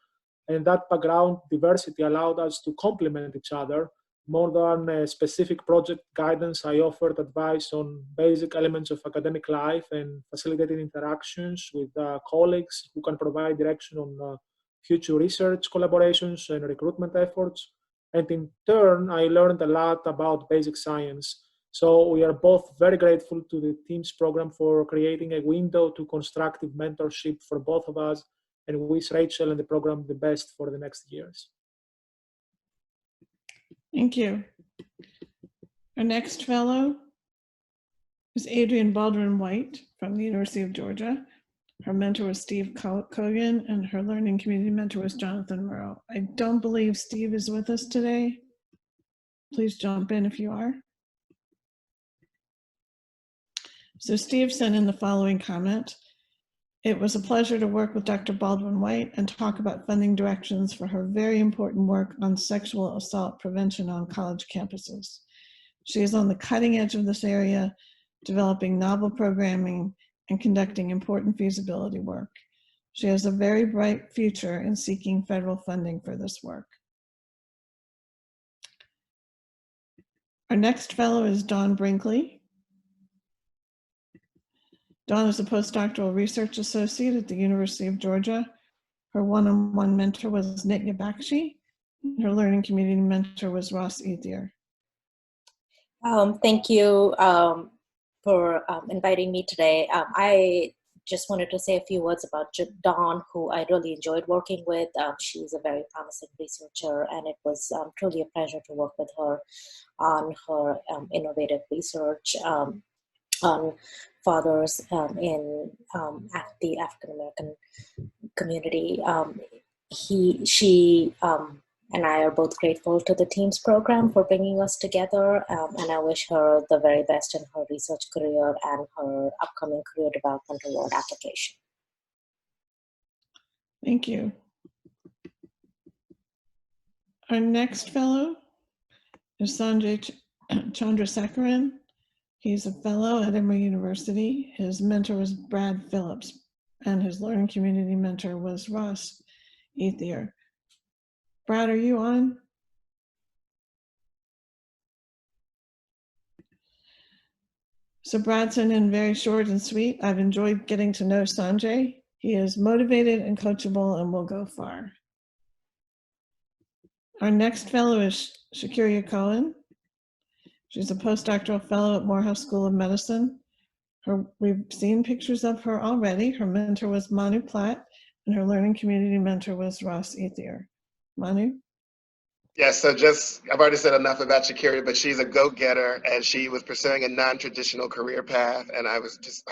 And that background diversity allowed us to complement each other. More than a specific project guidance, I offered advice on basic elements of academic life and facilitated interactions with colleagues who can provide direction on future research collaborations and recruitment efforts. And in turn, I learned a lot about basic science. So we are both very grateful to the team's program for creating a window to constructive mentorship for both of us, and wish Rachel and the program the best for the next years. Thank you. Our next fellow is Adrienne Baldwin-White from the University of Georgia. Her mentor was Steve Kogan, and her learning community mentor was Jonathan Murrow. I don't believe Steve is with us today. Please jump in if you are. So Steve sent in the following comment. It was a pleasure to work with Dr. Baldwin-White and talk about funding directions for her very important work on sexual assault prevention on college campuses. She is on the cutting edge of this area, developing novel programming and conducting important feasibility work. She has a very bright future in seeking federal funding for this work. Our next fellow is Dawn Brinkley. Dawn is a postdoctoral research associate at the University of Georgia. Her one-on-one mentor was Nitya Bakshi. Her learning community mentor was Ross Ethier. Thank you for inviting me today. I just wanted to say a few words about Dawn, who I really enjoyed working with. She's a very promising researcher, and it was truly a pleasure to work with her on her innovative research on fathers in the African American community. She and I are both grateful to the team's program for bringing us together, and I wish her the very best in her research career and her upcoming career development award application. Thank you. Our next fellow is Sanjay Chandrasekaran. He's a fellow at Emory University. His mentor was Brad Phillips, and his learning community mentor was Ross Ethier. Brad, are you on? So Brad sent in very short and sweet. I've enjoyed getting to know Sanjay. He is motivated and coachable and will go far. Our next fellow is Shakiria Cohen. She's a postdoctoral fellow at Morehouse School of Medicine. We've seen pictures of her already. Her mentor was Manu Platt, and her learning community mentor was Ross Ethier. Manu? Yes, so I've already said enough about Shakira, but she's a go-getter, and she was pursuing a non-traditional career path, and I was just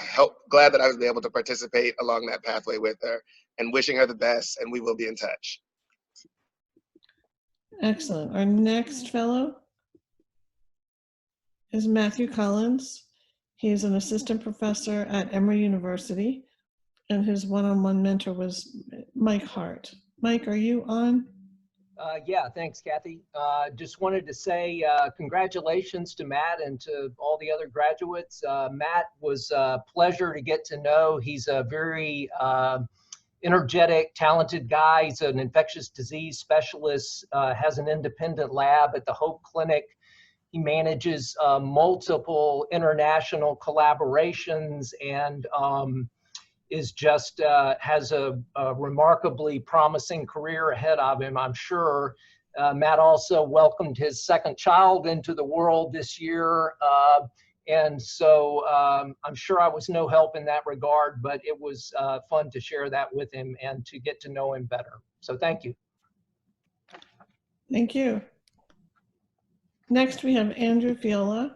glad that I was able to participate along that pathway with her, and wishing her the best, and we will be in touch. Excellent. Our next fellow is Matthew Collins. He is an assistant professor at Emory University, and his one-on-one mentor was Mike Hart. Mike, are you on? Yeah, thanks, Kathy. Just wanted to say congratulations to Matt and to all the other graduates. Matt was a pleasure to get to know. He's a very energetic, talented guy. He's an infectious disease specialist, has an independent lab at the Hope Clinic. He manages multiple international collaborations and is just has a remarkably promising career ahead of him, I'm sure. Matt also welcomed his second child into the world this year. And so I'm sure I was no help in that regard, but it was fun to share that with him and to get to know him better. So thank you. Thank you. Next, we have Andrew Feola.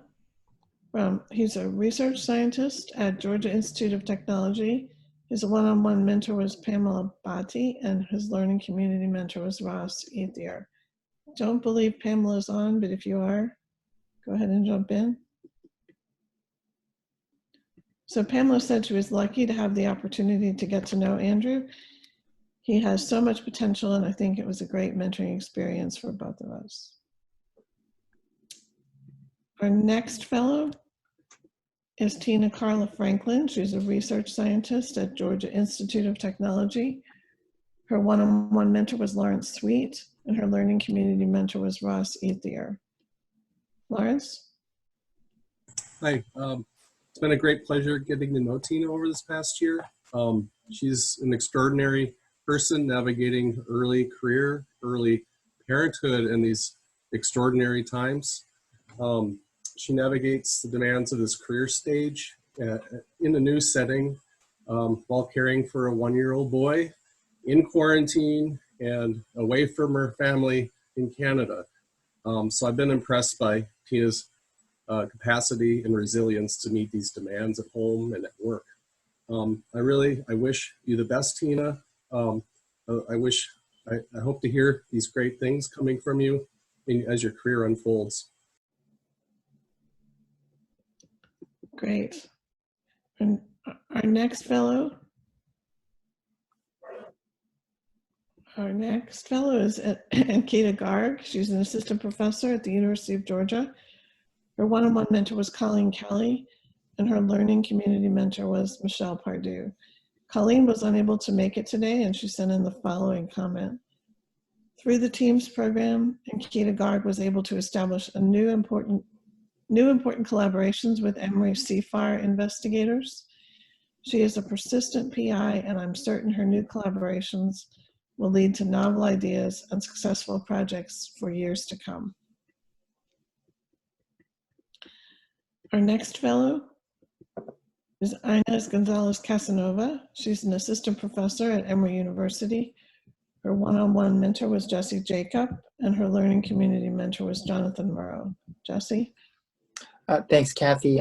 He's a research scientist at Georgia Institute of Technology. His one-on-one mentor was Pamela Bhatti, and his learning community mentor was Ross Ethier. Don't believe Pamela's on, but if you are, go ahead and jump in. So Pamela said she was lucky to have the opportunity to get to know Andrew. He has so much potential, and I think it was a great mentoring experience for both of us. Our next fellow is Tina Carla Franklin. She's a research scientist at Georgia Institute of Technology. Her one-on-one mentor was Lawrence Sweet, and her learning community mentor was Ross Ethier. Lawrence? Hi, it's been a great pleasure getting to know Tina over this past year. She's an extraordinary person navigating early career, early parenthood in these extraordinary times. She navigates the demands of this career stage in a new setting while caring for a 1-year-old boy in quarantine and away from her family in Canada. So I've been impressed by Tina's capacity and resilience to meet these demands at home and at work. I wish you the best, Tina. I hope to hear these great things coming from you as your career unfolds. Great. And our next fellow is Ankita Garg. She's an assistant professor at the University of Georgia. Her one-on-one mentor was Colleen Kelly, and her learning community mentor was Michelle Pardue. Colleen was unable to make it today, and she sent in the following comment. Through the TEAMS program, Ankita Garg was able to establish a new important collaborations with Emory CFAR investigators. She is a persistent PI, and I'm certain her new collaborations will lead to novel ideas and successful projects for years to come. Our next fellow is Ines Gonzalez Casanova. She's an assistant professor at Emory University. Her one-on-one mentor was Jesse Jacob, and her learning community mentor was Jonathan Morrow. Jesse? Thanks, Kathy.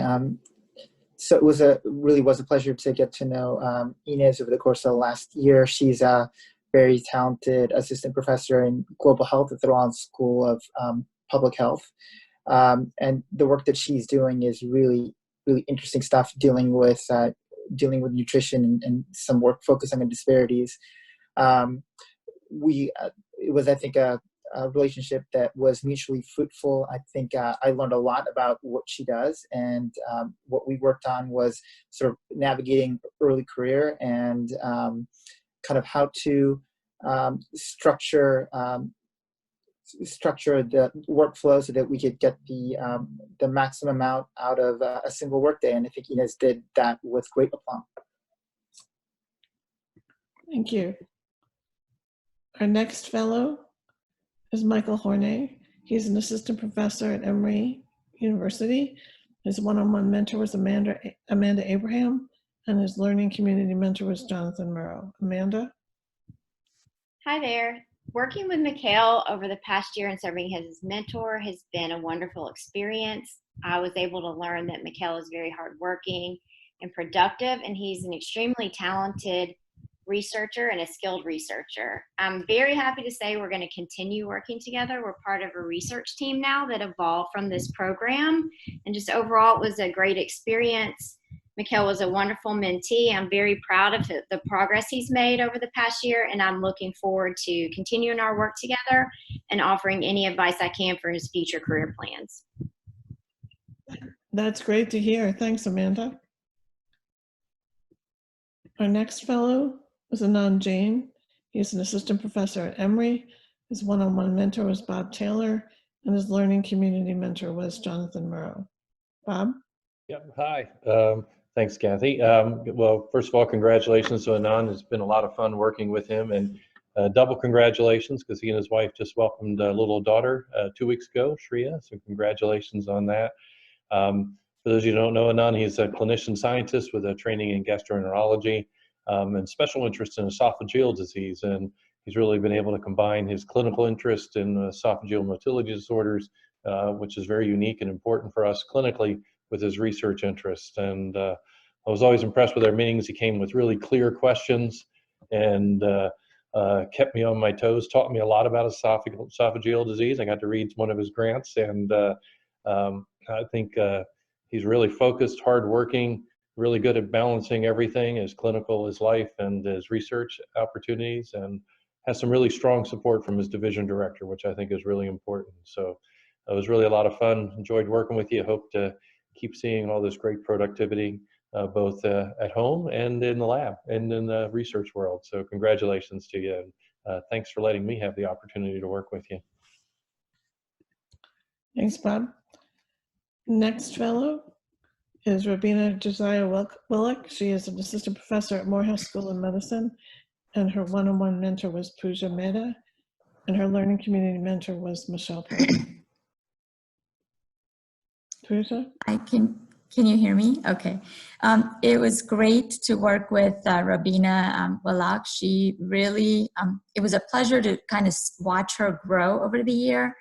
So it really was a pleasure to get to know Ines over the course of the last year. She's a very talented assistant professor in global health at the Rollins School of Public Health. And the work that she's doing is really, really interesting stuff, dealing with nutrition and some work focusing on disparities. It was, I think, a relationship that was mutually fruitful. I think I learned a lot about what she does, and what we worked on was sort of navigating early career and kind of how to structure the workflow so that we could get the maximum amount out of a single workday. And I think Ines did that with great aplomb. Thank you. Our next fellow is Michal Horný. He's an assistant professor at Emory University. His one-on-one mentor was Amanda Abraham, and his learning community mentor was Jonathan Murrow. Amanda? Hi there. Working with Michal over the past year and serving as his mentor has been a wonderful experience. I was able to learn that Michal is very hardworking and productive, and he's an extremely talented researcher and a skilled researcher. I'm very happy to say we're going to continue working together. We're part of a research team now that evolved from this program, and just overall it was a great experience. Michal was a wonderful mentee. I'm very proud of the progress he's made over the past year, and I'm looking forward to continuing our work together and offering any advice I can for his future career plans. That's great to hear. Thanks, Amanda. Our next fellow is Anand Jain. He's an assistant professor at Emory. His one-on-one mentor was Bob Taylor, and his learning community mentor was Jonathan Murrow. Bob? Yep, hi. Thanks, Kathy. Well, first of all, congratulations to Anand. It's been a lot of fun working with him, and double congratulations because he and his wife just welcomed a little daughter 2 weeks ago, Shreya, so congratulations on that. For those of you who don't know Anand, he's a clinician scientist with a training in gastroenterology and special interest in esophageal disease, and he's really been able to combine his clinical interest in esophageal motility disorders, which is very unique and important for us clinically, with his research interest. And I was always impressed with our meetings. He came with really clear questions and kept me on my toes, taught me a lot about esophageal disease. I got to read one of his grants, and I think he's really focused, hardworking, really good at balancing everything, his clinical, his life, and his research opportunities, and has some really strong support from his division director, which I think is really important. So it was really a lot of fun. Enjoyed working with you. Hope to keep seeing all this great productivity, both at home and in the lab and in the research world. So congratulations to you, and thanks for letting me have the opportunity to work with you. Thanks, Bob. Next fellow is Rabina Josiah Willick. She is an assistant professor at Morehouse School of Medicine, and her one-on-one mentor was Pooja Mehta, and her learning community mentor was Michal Horný. Pooja? Can you hear me? Okay. It was great to work with Rabina Willick. She really, it was a pleasure to kind of watch her grow over the year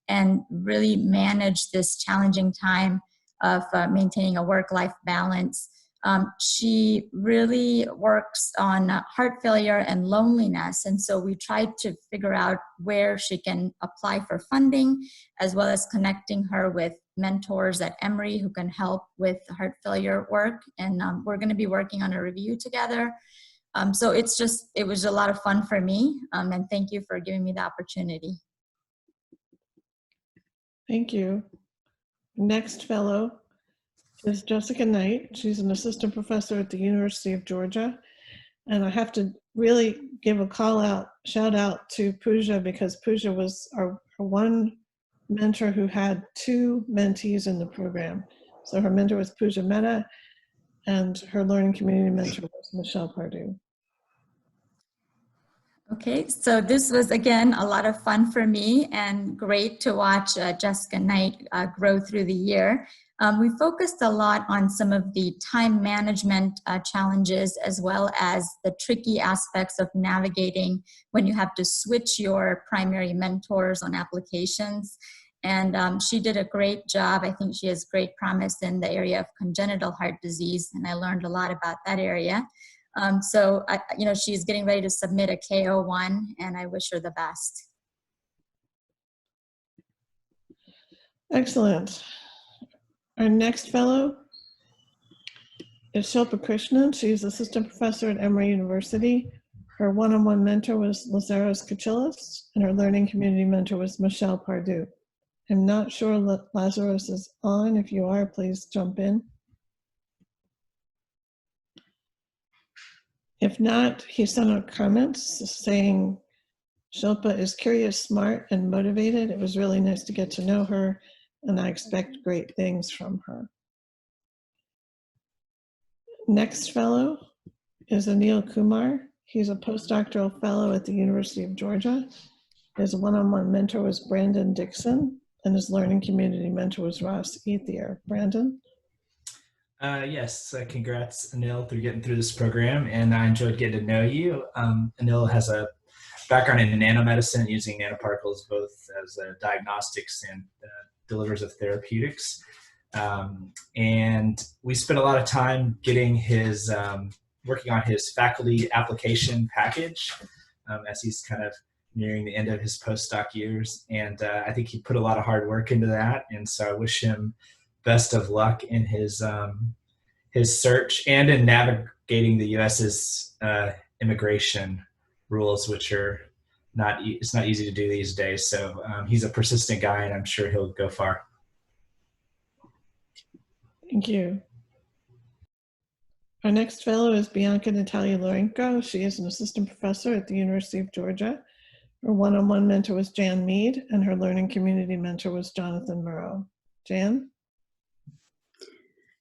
and really manage this challenging time of maintaining a work-life balance. She really works on heart failure and loneliness, and so we tried to figure out where she can apply for funding, as well as connecting her with mentors at Emory who can help with heart failure work, and we're going to be working on a review together. So it was a lot of fun for me, and thank you for giving me the opportunity. Thank you. Next fellow is Jessica Knight. She's an assistant professor at the University of Georgia. And I have to really give a shout out to Pooja, because Pooja was our one mentor who had two mentees in the program. So her mentor was Pooja Mehta, and her learning community mentor was Michal Horný. Okay, so this was, again, a lot of fun for me and great to watch Jessica Knight grow through the year. We focused a lot on some of the time management challenges, as well as the tricky aspects of navigating when you have to switch your primary mentors on applications. And she did a great job. I think she has great promise in the area of congenital heart disease, and I learned a lot about that area. So, she's getting ready to submit a KO1, and I wish her the best. Excellent. Our next fellow is Shilpa Krishnan. She's assistant professor at Emory University. Her one-on-one mentor was Lazaros Kachillis, and her learning community mentor was Michel Pardue. I'm not sure that Lazaros is on. If you are, please jump in. If not, he sent out comments saying, Shilpa is curious, smart, and motivated. It was really nice to get to know her, and I expect great things from her. Next fellow is Anil Kumar. He's a postdoctoral fellow at the University of Georgia. His one-on-one mentor was Brandon Dixon, and his learning community mentor was Ross Ethier. Brandon? Yes, congrats, Anil, through getting through this program, and I enjoyed getting to know you. Anil has a background in nanomedicine, using nanoparticles both as diagnostics and delivers of therapeutics. And we spent a lot of time getting his, working on his faculty application package as he's kind of nearing the end of his postdoc years. And I think he put a lot of hard work into that. And so I wish him best of luck in his search and in navigating the U.S.'s immigration rules, which are it's not easy to do these days. So he's a persistent guy, and I'm sure he'll go far. Thank you. Our next fellow is Bianca Natalia Lourenco. She is an assistant professor at the University of Georgia. Her one-on-one mentor was Jan Mead, and her learning community mentor was Jonathan Moreau. Jan?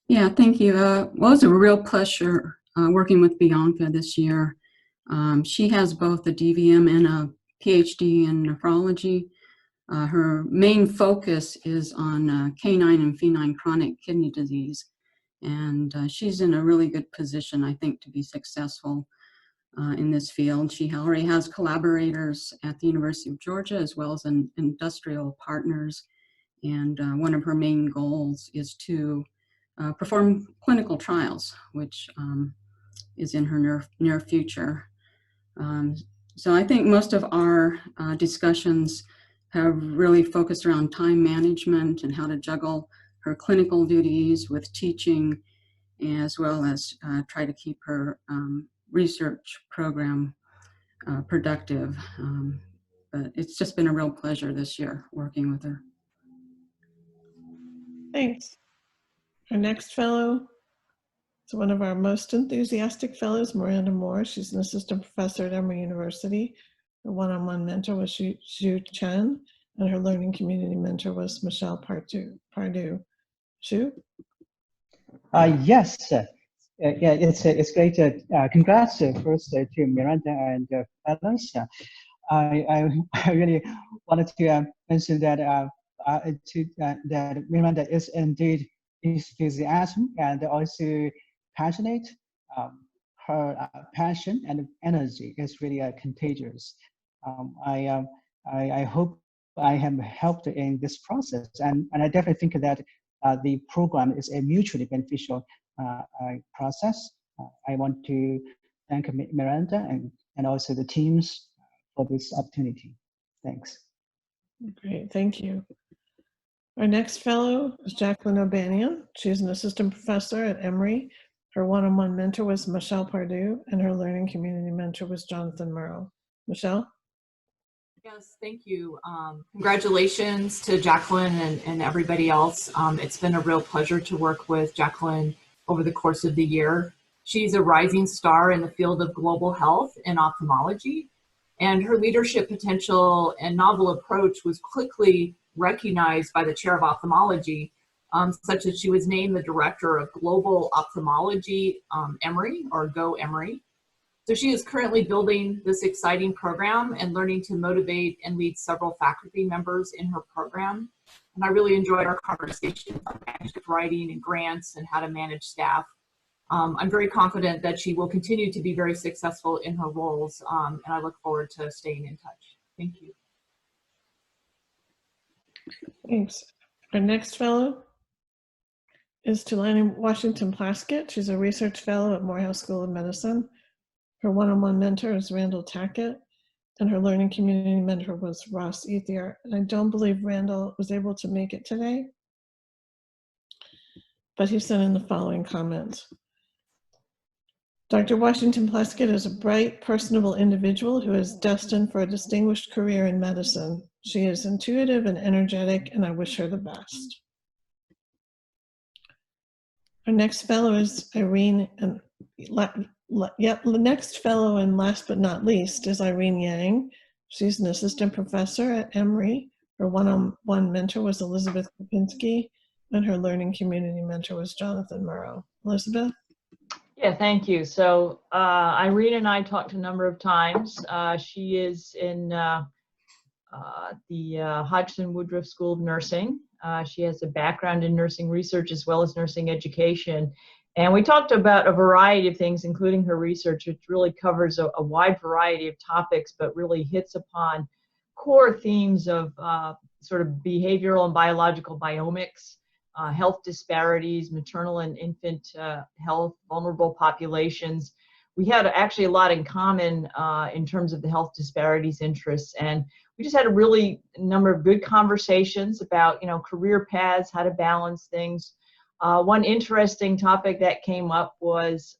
Yeah, thank you. Well, it was a real pleasure working with Bianca this year. She has both a DVM and a PhD in nephrology. Her main focus is on canine and feline chronic kidney disease. And she's in a really good position, I think, to be successful in this field. She already has collaborators at the University of Georgia as well as industrial partners. And one of her main goals is to perform clinical trials, which is in her near future. So I think most of our discussions have really focused around time management and how to juggle her clinical duties with teaching, as well as try to keep her research program productive. But it's just been a real pleasure this year working with her. Thanks. Our next fellow is one of our most enthusiastic fellows, Miranda Moore. She's an assistant professor at Emory University. Her one-on-one mentor was Xu Chen, and her learning community mentor was Michel Pardue. Xu? Yes. Yeah, it's great. Congrats first to Miranda and Alice. I really wanted to mention that that Miranda is indeed enthusiasm and also passionate. Her passion and energy is really contagious. I hope I have helped in this process, and I definitely think that the program is a mutually beneficial process. I want to thank Miranda and also the teams for this opportunity. Thanks. Great, thank you. Our next fellow is Jacquelyn O'Banion. She's an assistant professor at Emory. Her one-on-one mentor was Michel Pardue, and her learning community mentor was Jonathan Moreau. Michelle? Yes, thank you. Congratulations to Jacquelyn and everybody else. It's been a real pleasure to work with Jacquelyn over the course of the year. She's a rising star in the field of global health and ophthalmology, and her leadership potential and novel approach was quickly recognized by the chair of ophthalmology, such that she was named the director of global ophthalmology, Emory, or Go Emory. So she is currently building this exciting program and learning to motivate and lead several faculty members in her program. And I really enjoyed our conversations on manuscript writing and grants and how to manage staff. I'm very confident that she will continue to be very successful in her roles, and I look forward to staying in touch. Thank you. Thanks. Our next fellow is Tulani Washington Plaskett. She's a research fellow at Morehouse School of Medicine. Her one-on-one mentor is Randall Tackett, and her learning community mentor was Ross Ethier. And I don't believe Randall was able to make it today, but he sent in the following comments. Dr. Washington Pleskett is a bright, personable individual who is destined for a distinguished career in medicine. She is intuitive and energetic, and I wish her the best. Our next fellow is Irene, and the next fellow and last but not least is Irene Yang. She's an assistant professor at Emory. Her one-on-one mentor was Elizabeth Kopinski, and her learning community mentor was Jonathan Murrow. Elizabeth? Yeah, thank you. So Irene and I talked a number of times. She is in the Hodgson Woodruff School of Nursing. She has a background in nursing research as well as nursing education. And we talked about a variety of things, including her research, which really covers a wide variety of topics, but really hits upon core themes of sort of behavioral and biological biomics, health disparities, maternal and infant health, vulnerable populations. We had actually a lot in common in terms of the health disparities interests, and we just had a really number of good conversations about, career paths, how to balance things. One interesting topic that came up was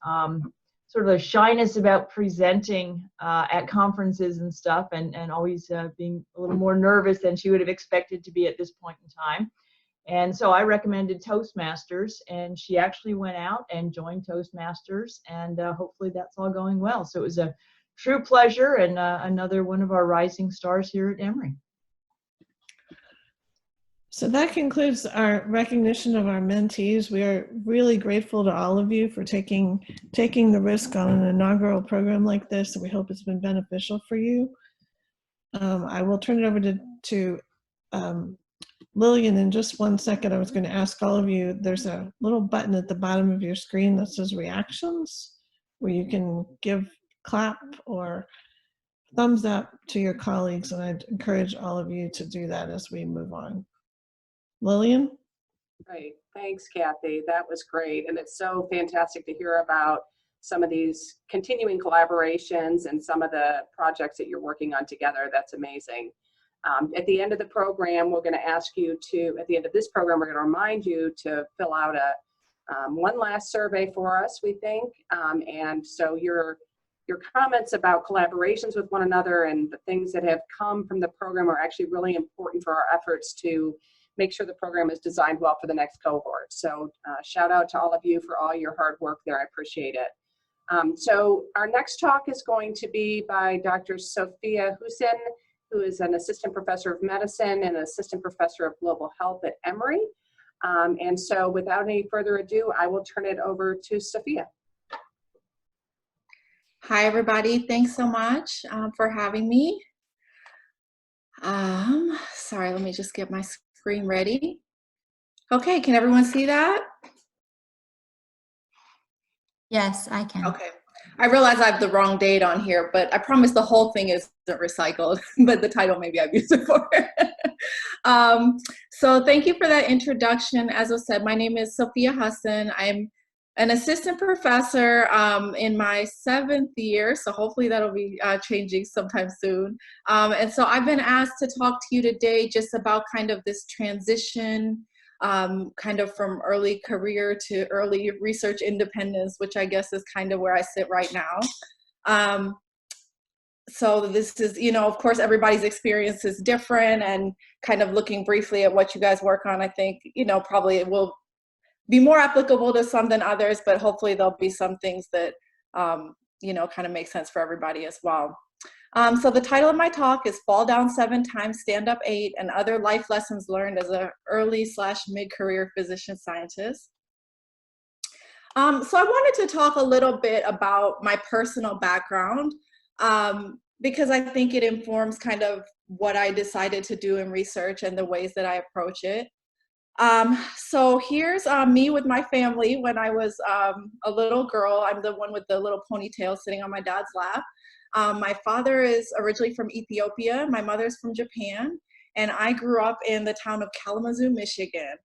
sort of a shyness about presenting at conferences and stuff, and always being a little more nervous than she would have expected to be at this point in time. And so I recommended Toastmasters, and she actually went out and joined Toastmasters, and hopefully that's all going well. So it was a true pleasure, and another one of our rising stars here at Emory. So that concludes our recognition of our mentees. We are really grateful to all of you for taking the risk on an inaugural program like this, and we hope it's been beneficial for you. I will turn it over to Lillian in just 1 second. I was going to ask all of you, there's a little button at the bottom of your screen that says reactions, where you can clap or thumbs up to your colleagues, and I'd encourage all of you to do that as we move on. Lillian? Great, thanks, Kathy. That was great, and it's so fantastic to hear about some of these continuing collaborations and some of the projects that you're working on together. That's amazing. At the end of the program, we're going to ask you to, at the end of this program, we're going to remind you to fill out one last survey for us, we think. And so your comments about collaborations with one another and the things that have come from the program are actually really important for our efforts to make sure the program is designed well for the next cohort. So shout out to all of you for all your hard work there. I appreciate it. So our next talk is going to be by Dr. Sophia Hussein, who is an assistant professor of medicine and assistant professor of global health at Emory. And so without any further ado, I will turn it over to Sophia. Hi, everybody. Thanks so much for having me. Sorry, let me just get my screen ready. Okay, can everyone see that? Yes, I can. Okay. I realize I have the wrong date on here, but I promise the whole thing isn't recycled, but the title maybe I've used it for. So thank you for that introduction. As I said, my name is Sophia Hussein. I'm an assistant professor in my 7th year, so hopefully that'll be changing sometime soon. And so I've been asked to talk to you today just about kind of this transition, kind of from early career to early research independence, which I guess is kind of where I sit right now. So this is, of course, everybody's experience is different, and kind of looking briefly at what you guys work on, I think, probably it will be more applicable to some than others, but hopefully there'll be some things that, kind of make sense for everybody as well. So the title of my talk is Fall Down 7 Times, Stand Up 8, and Other Life Lessons Learned as an Early/Mid-Career Physician Scientist. So I wanted to talk a little bit about my personal background, because I think it informs kind of what I decided to do in research and the ways that I approach it. So here's me with my family when I was a little girl. I'm the one with the little ponytail sitting on my dad's lap. My father is originally from Ethiopia. My mother's from Japan. And I grew up in the town of Kalamazoo, Michigan.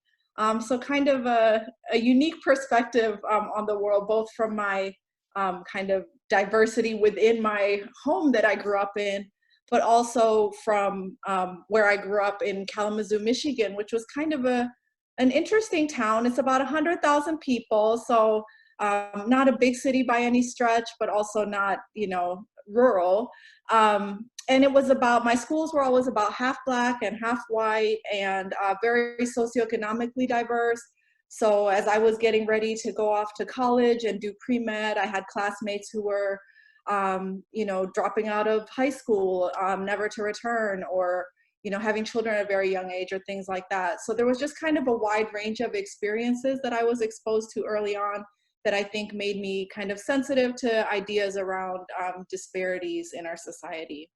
So kind of a unique perspective on the world, both from my kind of diversity within my home that I grew up in, but also from where I grew up in Kalamazoo, Michigan, which was kind of an interesting town. It's about 100,000 people. So not a big city by any stretch, but also not, rural. And it was about, my schools were always about half Black and half white and very socioeconomically diverse. So as I was getting ready to go off to college and do pre-med, I had classmates who were, dropping out of high school, never to return, or, having children at a very young age or things like that. So there was just kind of a wide range of experiences that I was exposed to early on that I think made me kind of sensitive to ideas around disparities in our society.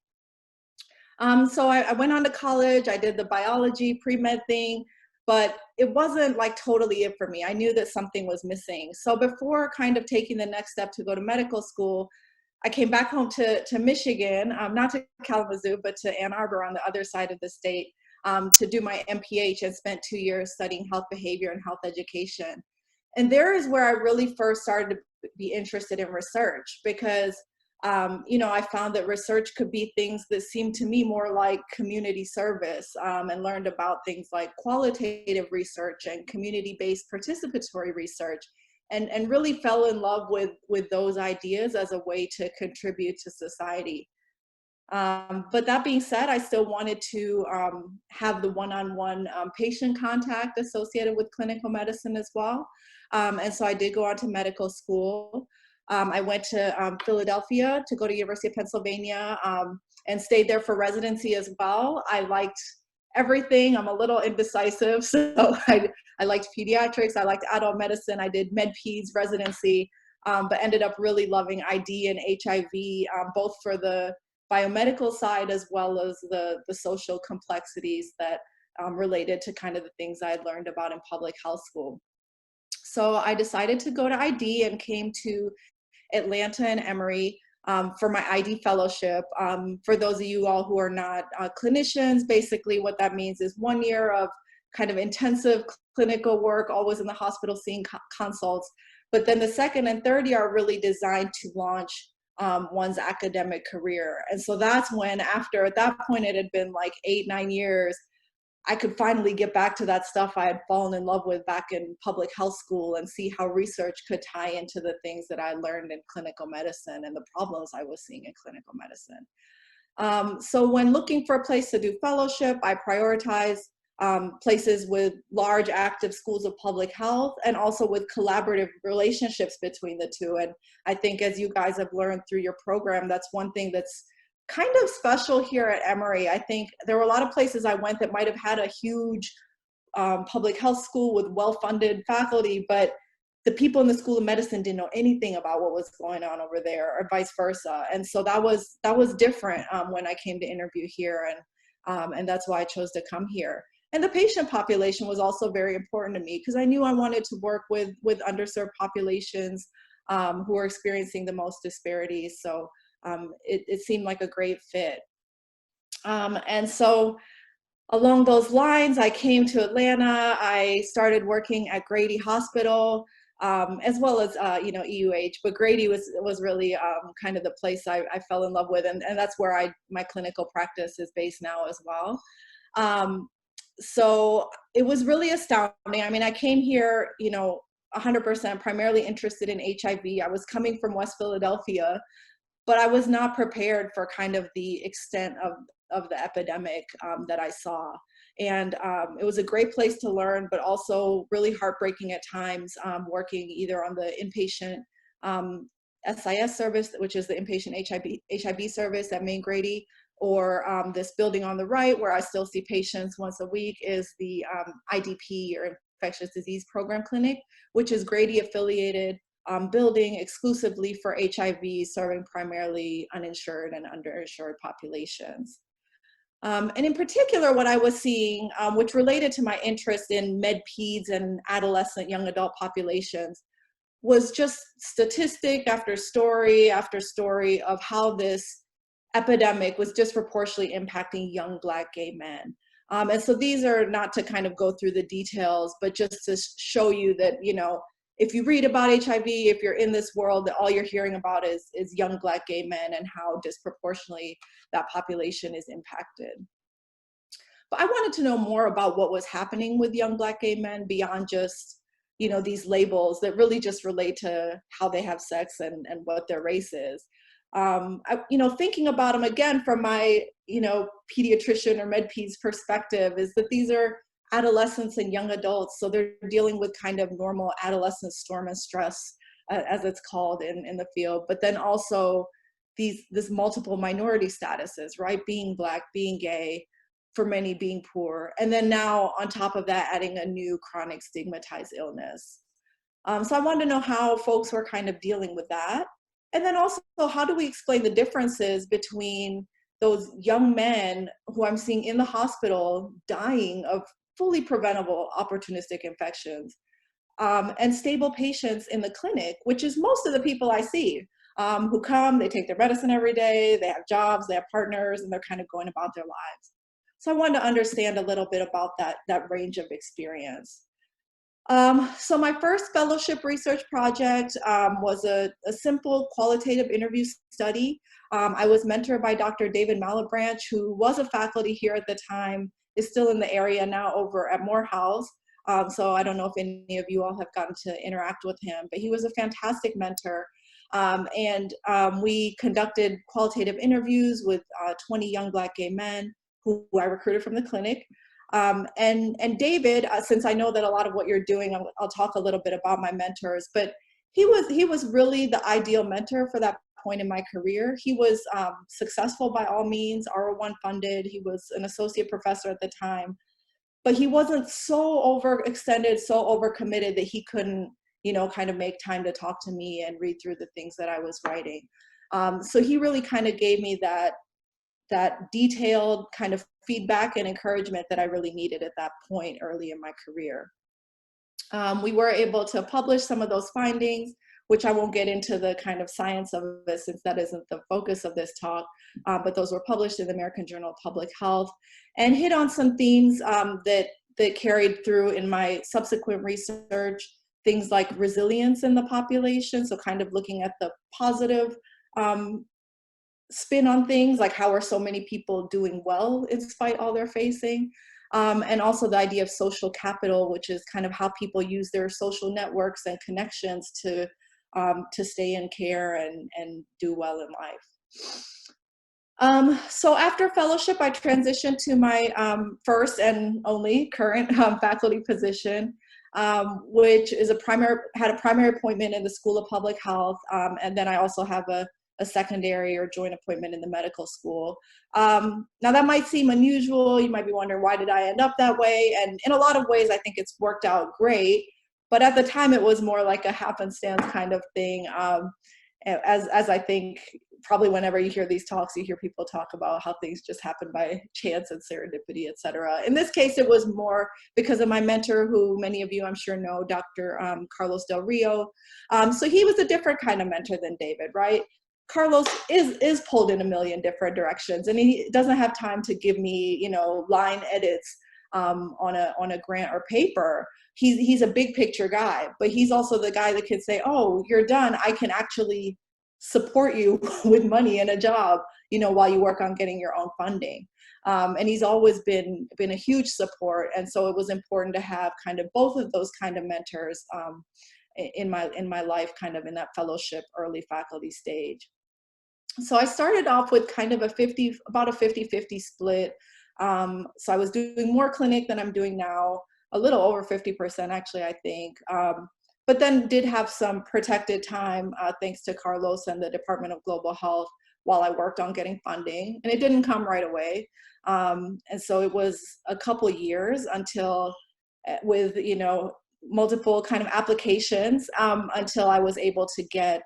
So I went on to college, I did the biology pre-med thing, but it wasn't like totally it for me. I knew that something was missing. So before kind of taking the next step to go to medical school, I came back home to Michigan, not to Kalamazoo, but to Ann Arbor on the other side of the state to do my MPH, and spent 2 years studying health behavior and health education. And there is where I really first started to be interested in research because, I found that research could be things that seemed to me more like community service, and learned about things like qualitative research and community-based participatory research, and really fell in love with those ideas as a way to contribute to society. But that being said, I still wanted to have the one-on-one patient contact associated with clinical medicine as well. And so I did go on to medical school. I went to Philadelphia to go to University of Pennsylvania and stayed there for residency as well. I liked everything. I'm a little indecisive, so I liked pediatrics, I liked adult medicine, I did med peds residency, but ended up really loving ID and HIV, both for the biomedical side as well as the social complexities that related to kind of the things I had learned about in public health school. So I decided to go to ID and came to Atlanta and Emory for my ID fellowship. For those of you all who are not clinicians, basically what that means is 1 year of kind of intensive clinical work, always in the hospital seeing consults. But then the second and third year are really designed to launch one's academic career. And so that's when, after, at that point, it had been like 8-9 years, I could finally get back to that stuff I had fallen in love with back in public health school and see how research could tie into the things that I learned in clinical medicine and the problems I was seeing in clinical medicine. So when looking for a place to do fellowship, I prioritized places with large active schools of public health and also with collaborative relationships between the two. And I think, as you guys have learned through your program, that's one thing that's kind of special here at Emory. I think there were a lot of places I went that might have had a huge public health school with well-funded faculty, but the people in the School of Medicine didn't know anything about what was going on over there, or vice versa. And so that was different when I came to interview here, and that's why I chose to come here. And the patient population was also very important to me because I knew I wanted to work with underserved populations who are experiencing the most disparities. So it seemed like a great fit. And so along those lines, I came to Atlanta. I started working at Grady Hospital, as well as EUH, but Grady was really kind of the place I fell in love with, and that's where my clinical practice is based now as well. So it was really astounding. I mean, I came here, 100% primarily interested in HIV. I was coming from West Philadelphia, but I was not prepared for kind of the extent of the epidemic that I saw. And it was a great place to learn, but also really heartbreaking at times, working either on the inpatient SIS service, which is the inpatient HIV service at Main Grady, or this building on the right where I still see patients once a week is the IDP, or Infectious Disease Program Clinic, which is Grady affiliated building exclusively for HIV, serving primarily uninsured and underinsured populations. And in particular, what I was seeing, which related to my interest in med peds and adolescent young adult populations, was just statistic after story of how this epidemic was disproportionately impacting young Black gay men. And so these are not to kind of go through the details, but just to show you that, if you read about HIV, if you're in this world, that all you're hearing about is young Black gay men and how disproportionately that population is impacted. But I wanted to know more about what was happening with young Black gay men beyond just these labels that really just relate to how they have sex and what their race is. Thinking about them again from my, pediatrician or med-peds perspective is that these are adolescents and young adults. So they're dealing with kind of normal adolescent storm and stress, as it's called in the field, but then also this multiple minority statuses, right? Being Black, being gay, for many being poor. And then now on top of that, adding a new chronic stigmatized illness. So I wanted to know how folks were kind of dealing with that. And then also, how do we explain the differences between those young men who I'm seeing in the hospital dying of fully preventable opportunistic infections, and stable patients in the clinic, which is most of the people I see who come, they take their medicine every day, they have jobs, they have partners, and they're kind of going about their lives. So I wanted to understand a little bit about that range of experience. So my first fellowship research project was a simple qualitative interview study. I was mentored by Dr. David Malebranche, who was a faculty here at the time, is still in the area now over at Morehouse. So I don't know if any of you all have gotten to interact with him, but he was a fantastic mentor. We conducted qualitative interviews with 20 young Black gay men who I recruited from the clinic. And David, since I know that a lot of what you're doing, I'll talk a little bit about my mentors, but he was really the ideal mentor for that point in my career. He was successful by all means, R01 funded. He was an associate professor at the time, but he wasn't so overextended, so overcommitted that he couldn't, kind of make time to talk to me and read through the things that I was writing. So he really kind of gave me that detailed kind of feedback and encouragement that I really needed at that point early in my career. We were able to publish some of those findings, which I won't get into the kind of science of it since that isn't the focus of this talk, but those were published in the American Journal of Public Health and hit on some themes that carried through in my subsequent research, things like resilience in the population, so kind of looking at the positive spin on things, like how are so many people doing well in spite all they're facing, and also the idea of social capital, which is kind of how people use their social networks and connections to stay in care and do well in life. So after fellowship, I transitioned to my first and only current faculty position, which is had a primary appointment in the School of Public Health, and then I also have a secondary or joint appointment in the medical school. Now that might seem unusual. You might be wondering, why did I end up that way? And in a lot of ways, I think it's worked out great. But at the time, it was more like a happenstance kind of thing. As I think probably whenever you hear these talks, you hear people talk about how things just happen by chance and serendipity, et cetera. In this case, it was more because of my mentor, who many of you I'm sure know, Dr. Carlos Del Rio. So he was a different kind of mentor than David, right? Carlos is pulled in a million different directions, and he doesn't have time to give me, line edits on a grant or paper. He's a big picture guy, but he's also the guy that can say, oh, you're done. I can actually support you with money and a job, while you work on getting your own funding. And he's always been a huge support. And so it was important to have kind of both of those kind of mentors in my life, kind of in that fellowship early faculty stage. So I started off with kind of about a 50-50 split. So I was doing more clinic than I'm doing now, a little over 50% actually, I think. But then did have some protected time thanks to Carlos and the Department of Global Health while I worked on getting funding, and it didn't come right away. And so it was a couple years until with, multiple kind of applications until I was able to get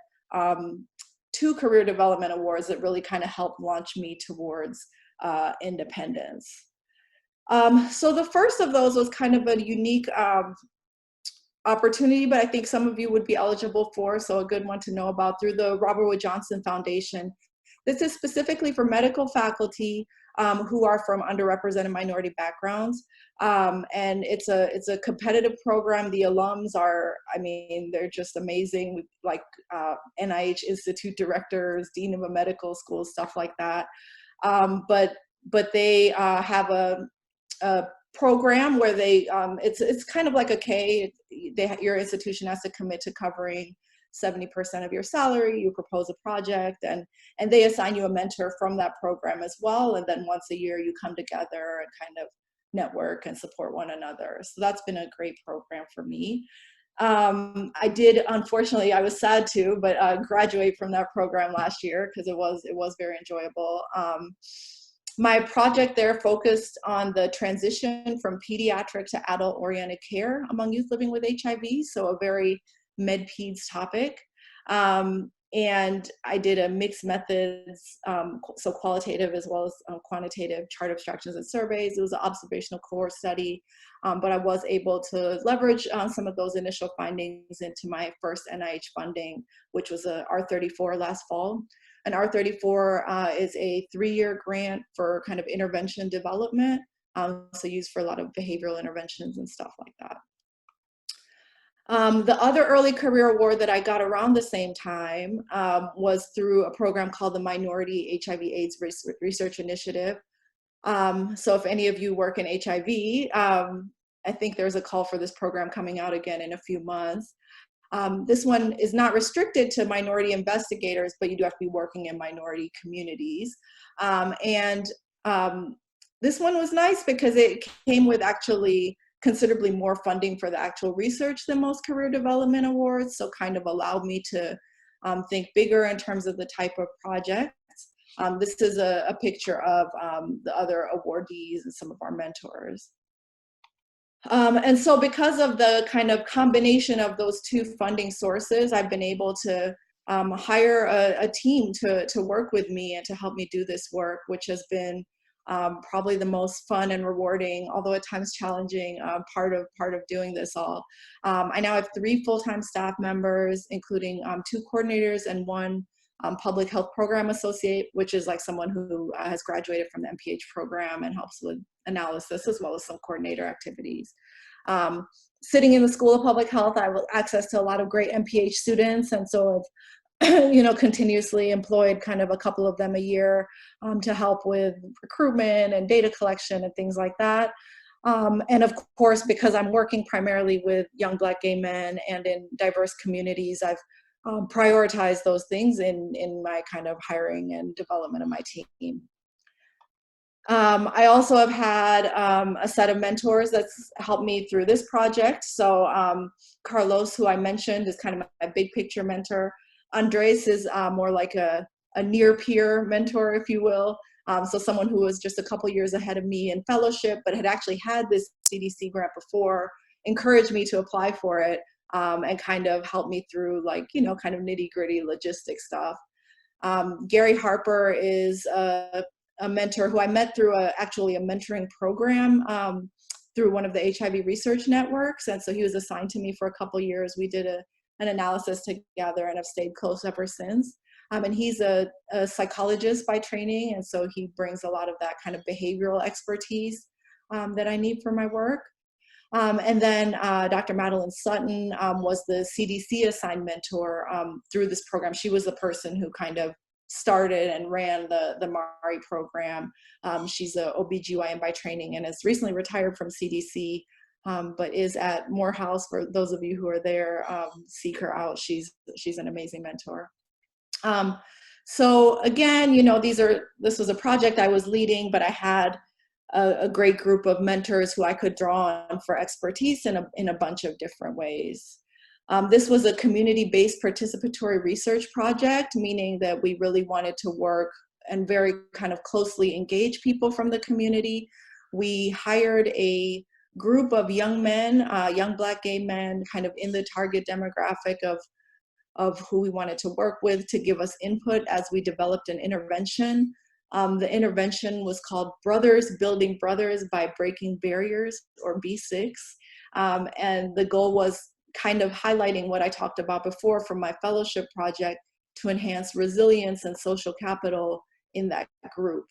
2 career development awards that really kind of helped launch me towards independence. So the first of those was kind of a unique opportunity, but I think some of you would be eligible for, so a good one to know about, through the Robert Wood Johnson Foundation. This is specifically for medical faculty who are from underrepresented minority backgrounds. And it's a competitive program. The alums are, they're just amazing, like NIH Institute directors, dean of a medical school, stuff like that. But they have a program where they, it's kind of like a K. Your institution has to commit to covering 70% of your salary. You propose a project, and they assign you a mentor from that program as well. And then once a year, you come together and kind of network and support one another. So that's been a great program for me. I did, unfortunately, I was sad too, but graduate from that program last year because it was very enjoyable. My project there focused on the transition from pediatric to adult-oriented care among youth living with HIV, so a very med-peds topic. And I did a mixed methods, so qualitative as well as quantitative chart abstractions and surveys. It was an observational cohort study, but I was able to leverage some of those initial findings into my first NIH funding, which was a R34 last fall. An R34 is a 3-year grant for kind of intervention development, so used for a lot of behavioral interventions and stuff like that. The other early career award that I got around the same time was through a program called the Minority HIV/AIDS Research Initiative. So if any of you work in HIV, I think there's a call for this program coming out again in a few months. This one is not restricted to minority investigators, but you do have to be working in minority communities. This one was nice because it came with actually considerably more funding for the actual research than most career development awards, so kind of allowed me to think bigger in terms of the type of projects. This is a picture of the other awardees and some of our mentors. And so because of the kind of combination of those two funding sources, I've been able to hire a team to work with me and to help me do this work, which has been probably the most fun and rewarding, although at times challenging, part of doing this all. I now have 3 full-time staff members, including 2 coordinators and 1 public health program associate, which is like someone who has graduated from the MPH program and helps with analysis as well as some coordinator activities. Sitting in the School of Public Health, I have access to a lot of great MPH students, and so I've continuously employed kind of a couple of them a year to help with recruitment and data collection and things like that. And of course, because I'm working primarily with young Black gay men and in diverse communities, I've prioritized those things in my kind of hiring and development of my team. I also have had a set of mentors that's helped me through this project. So Carlos, who I mentioned, is kind of my big picture mentor. Andres is more like a near peer mentor, if you will. So someone who was just a couple years ahead of me in fellowship, but had actually had this CDC grant before, encouraged me to apply for it, and kind of helped me through like, kind of nitty gritty logistic stuff. Gary Harper is a mentor who I met through actually a mentoring program through one of the HIV research networks. And so he was assigned to me for a couple years. We did an analysis together and have stayed close ever since. And he's a psychologist by training, and so he brings a lot of that kind of behavioral expertise that I need for my work. And then Dr. Madeline Sutton was the CDC assigned mentor through this program. She was the person who kind of started and ran the MARI program. She's an OBGYN by training and has recently retired from CDC, but is at Morehouse. For those of you who are there, seek her out. She's an amazing mentor. So again, this was a project I was leading, but I had a great group of mentors who I could draw on for expertise in a bunch of different ways. This was a community-based participatory research project, meaning that we really wanted to work and very kind of closely engage people from the community. We hired a group of young men, young Black gay men, kind of in the target demographic of who we wanted to work with, to give us input as we developed an intervention. The intervention was called Brothers Building Brothers by Breaking Barriers, or B6. And the goal was kind of highlighting what I talked about before from my fellowship project to enhance resilience and social capital in that group.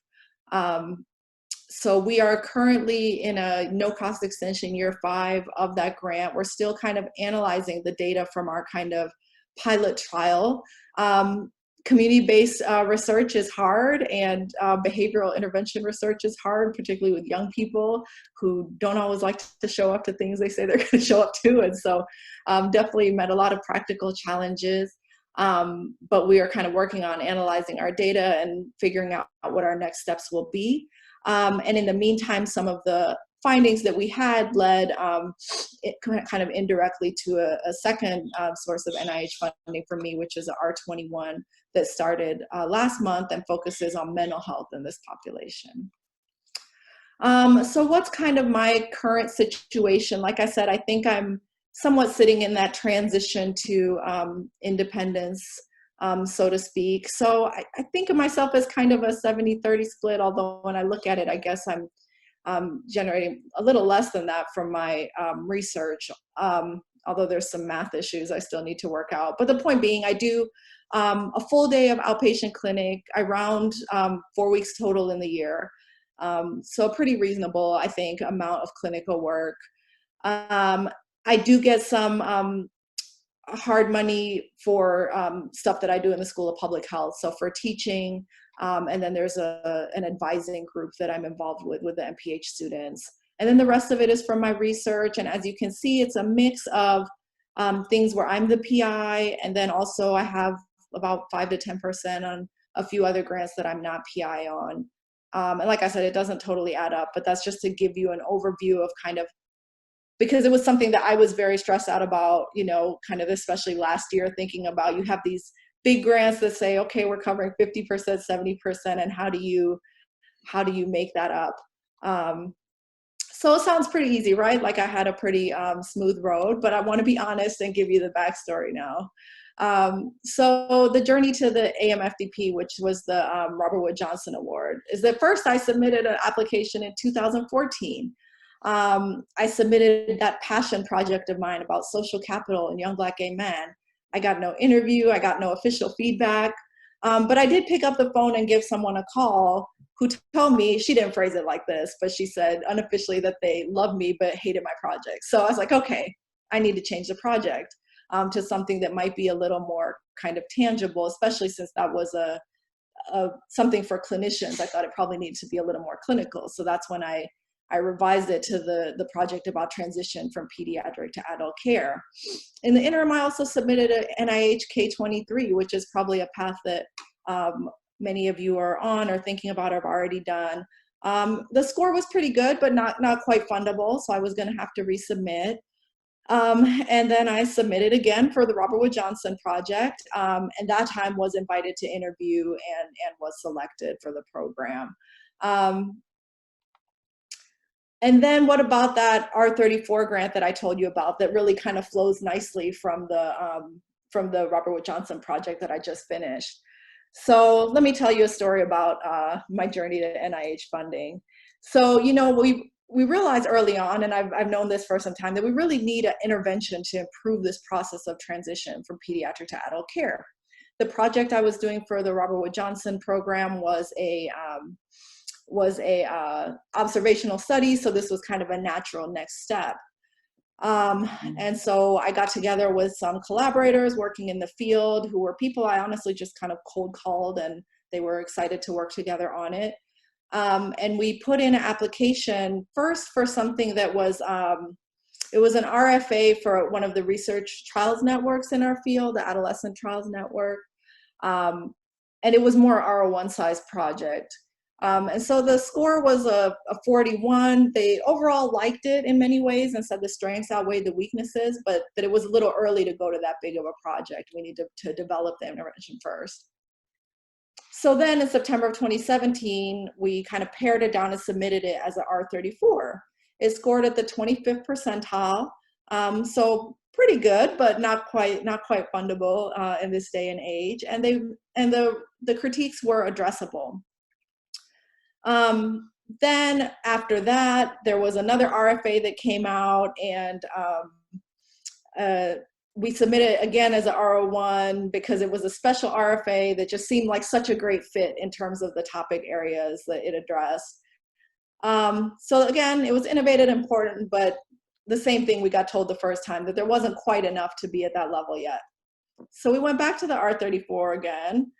So we are currently in a no-cost extension year 5 of that grant. We're still kind of analyzing the data from our kind of pilot trial. community-based research is hard, and behavioral intervention research is hard, particularly with young people who don't always like to show up to things they say they're going to show up to. And so definitely met a lot of practical challenges, but we are kind of working on analyzing our data and figuring out what our next steps will be. And in the meantime, some of the findings that we had led kind of indirectly to a second source of NIH funding for me, which is a R21 that started last month and focuses on mental health in this population. So what's kind of my current situation? Like I said, I think I'm somewhat sitting in that transition to independence, so to speak. So I think of myself as kind of a 70-30 split, although when I look at it, I guess I'm generating a little less than that from my research, although there's some math issues I still need to work out. But the point being, I do a full day of outpatient clinic, around 4 weeks total in the year. So a pretty reasonable, I think, amount of clinical work. I do get some hard money for stuff that I do in the School of Public Health. So for teaching, and then there's an advising group that I'm involved with the MPH students. And then the rest of it is from my research. And as you can see, it's a mix of things where I'm the PI, and then also I have about 5 to 10% on a few other grants that I'm not PI on. And like I said, it doesn't totally add up, but that's just to give you an overview of kind of, because it was something that I was very stressed out about, you know, kind of especially last year, thinking about, you have these big grants that say, okay, we're covering 50%, 70%, and how do you make that up? So it sounds pretty easy, right? Like I had a pretty smooth road, but I want to be honest and give you the backstory now. So the journey to the AMFDP, which was the Robert Wood Johnson Award, is that first I submitted an application in 2014. I submitted that passion project of mine about social capital and young Black gay men. I got no interview, I got no official feedback, but I did pick up the phone and give someone a call who told me, she didn't phrase it like this, but she said unofficially that they loved me but hated my project. So I was like, okay, I need to change the project to something that might be a little more kind of tangible, especially since that was something for clinicians. I thought it probably needed to be a little more clinical. So that's when I revised it to the project about transition from pediatric to adult care. In the interim, I also submitted an NIH K-23, which is probably a path that many of you are on or thinking about or have already done. The score was pretty good, but not quite fundable, so I was gonna have to resubmit. And then I submitted again for the Robert Wood Johnson project, and that time was invited to interview and was selected for the program. And then what about that R34 grant that I told you about that really kind of flows nicely from the Robert Wood Johnson project that I just finished? So let me tell you a story about my journey to NIH funding. So, you know, we realized early on, and I've known this for some time, that we really need an intervention to improve this process of transition from pediatric to adult care. The project I was doing for the Robert Wood Johnson program was a observational study, so this was kind of a natural next step. And so I got together with some collaborators working in the field who were people I honestly just kind of cold called, and they were excited to work together on it. And we put in an application first for something that was, it was an RFA for one of the research trials networks in our field, the Adolescent Trials Network. And it was more R01 size project. And so the score was a 41. They overall liked it in many ways and said the strengths outweighed the weaknesses, but that it was a little early to go to that big of a project. We need to develop the intervention first. So then in September of 2017, we kind of pared it down and submitted it as an R34. It scored at the 25th percentile. So pretty good, but not quite fundable in this day and age. And the critiques were addressable. Then after that, there was another RFA that came out, and we submitted again as an R01 because it was a special RFA that just seemed like such a great fit in terms of the topic areas that it addressed. So again, it was innovative and important, but the same thing we got told the first time, that there wasn't quite enough to be at that level yet. So we went back to the R34 again.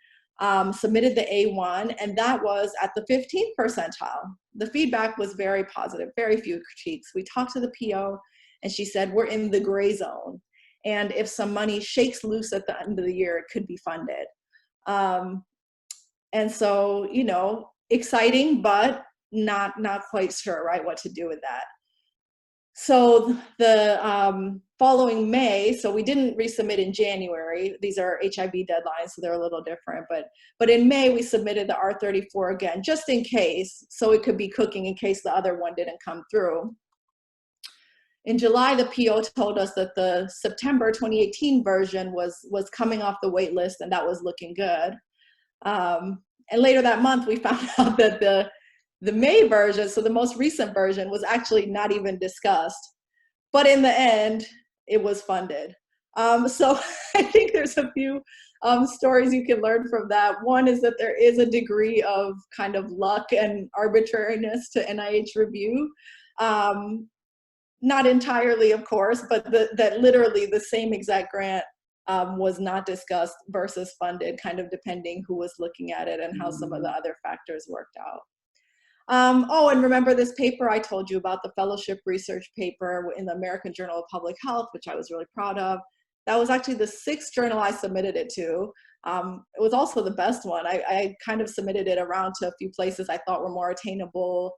submitted the A1, and that was at the 15th percentile. The feedback was very positive, very few critiques. We talked to the PO, and she said, we're in the gray zone. And if some money shakes loose at the end of the year, it could be funded. And so, you know, exciting, but not quite sure, right, what to do with that. So the following May, so we didn't resubmit in January. These are HIV deadlines, so they're a little different. But in May, we submitted the R34 again, just in case, so it could be cooking in case the other one didn't come through. In July, the PO told us that the September 2018 version was coming off the wait list, and that was looking good. And later that month, we found out that the May version, so the most recent version, was actually not even discussed. But in the end, it was funded. So I think there's a few stories you can learn from that. One is that there is a degree of kind of luck and arbitrariness to NIH review. Not entirely, of course, but that literally the same exact grant was not discussed versus funded, kind of depending who was looking at it and how some of the other factors worked out. Oh, and remember this paper I told you about, the fellowship research paper in the American Journal of Public Health, which I was really proud of. That was actually the 6th journal I submitted it to. It was also the best one. I kind of submitted it around to a few places I thought were more attainable.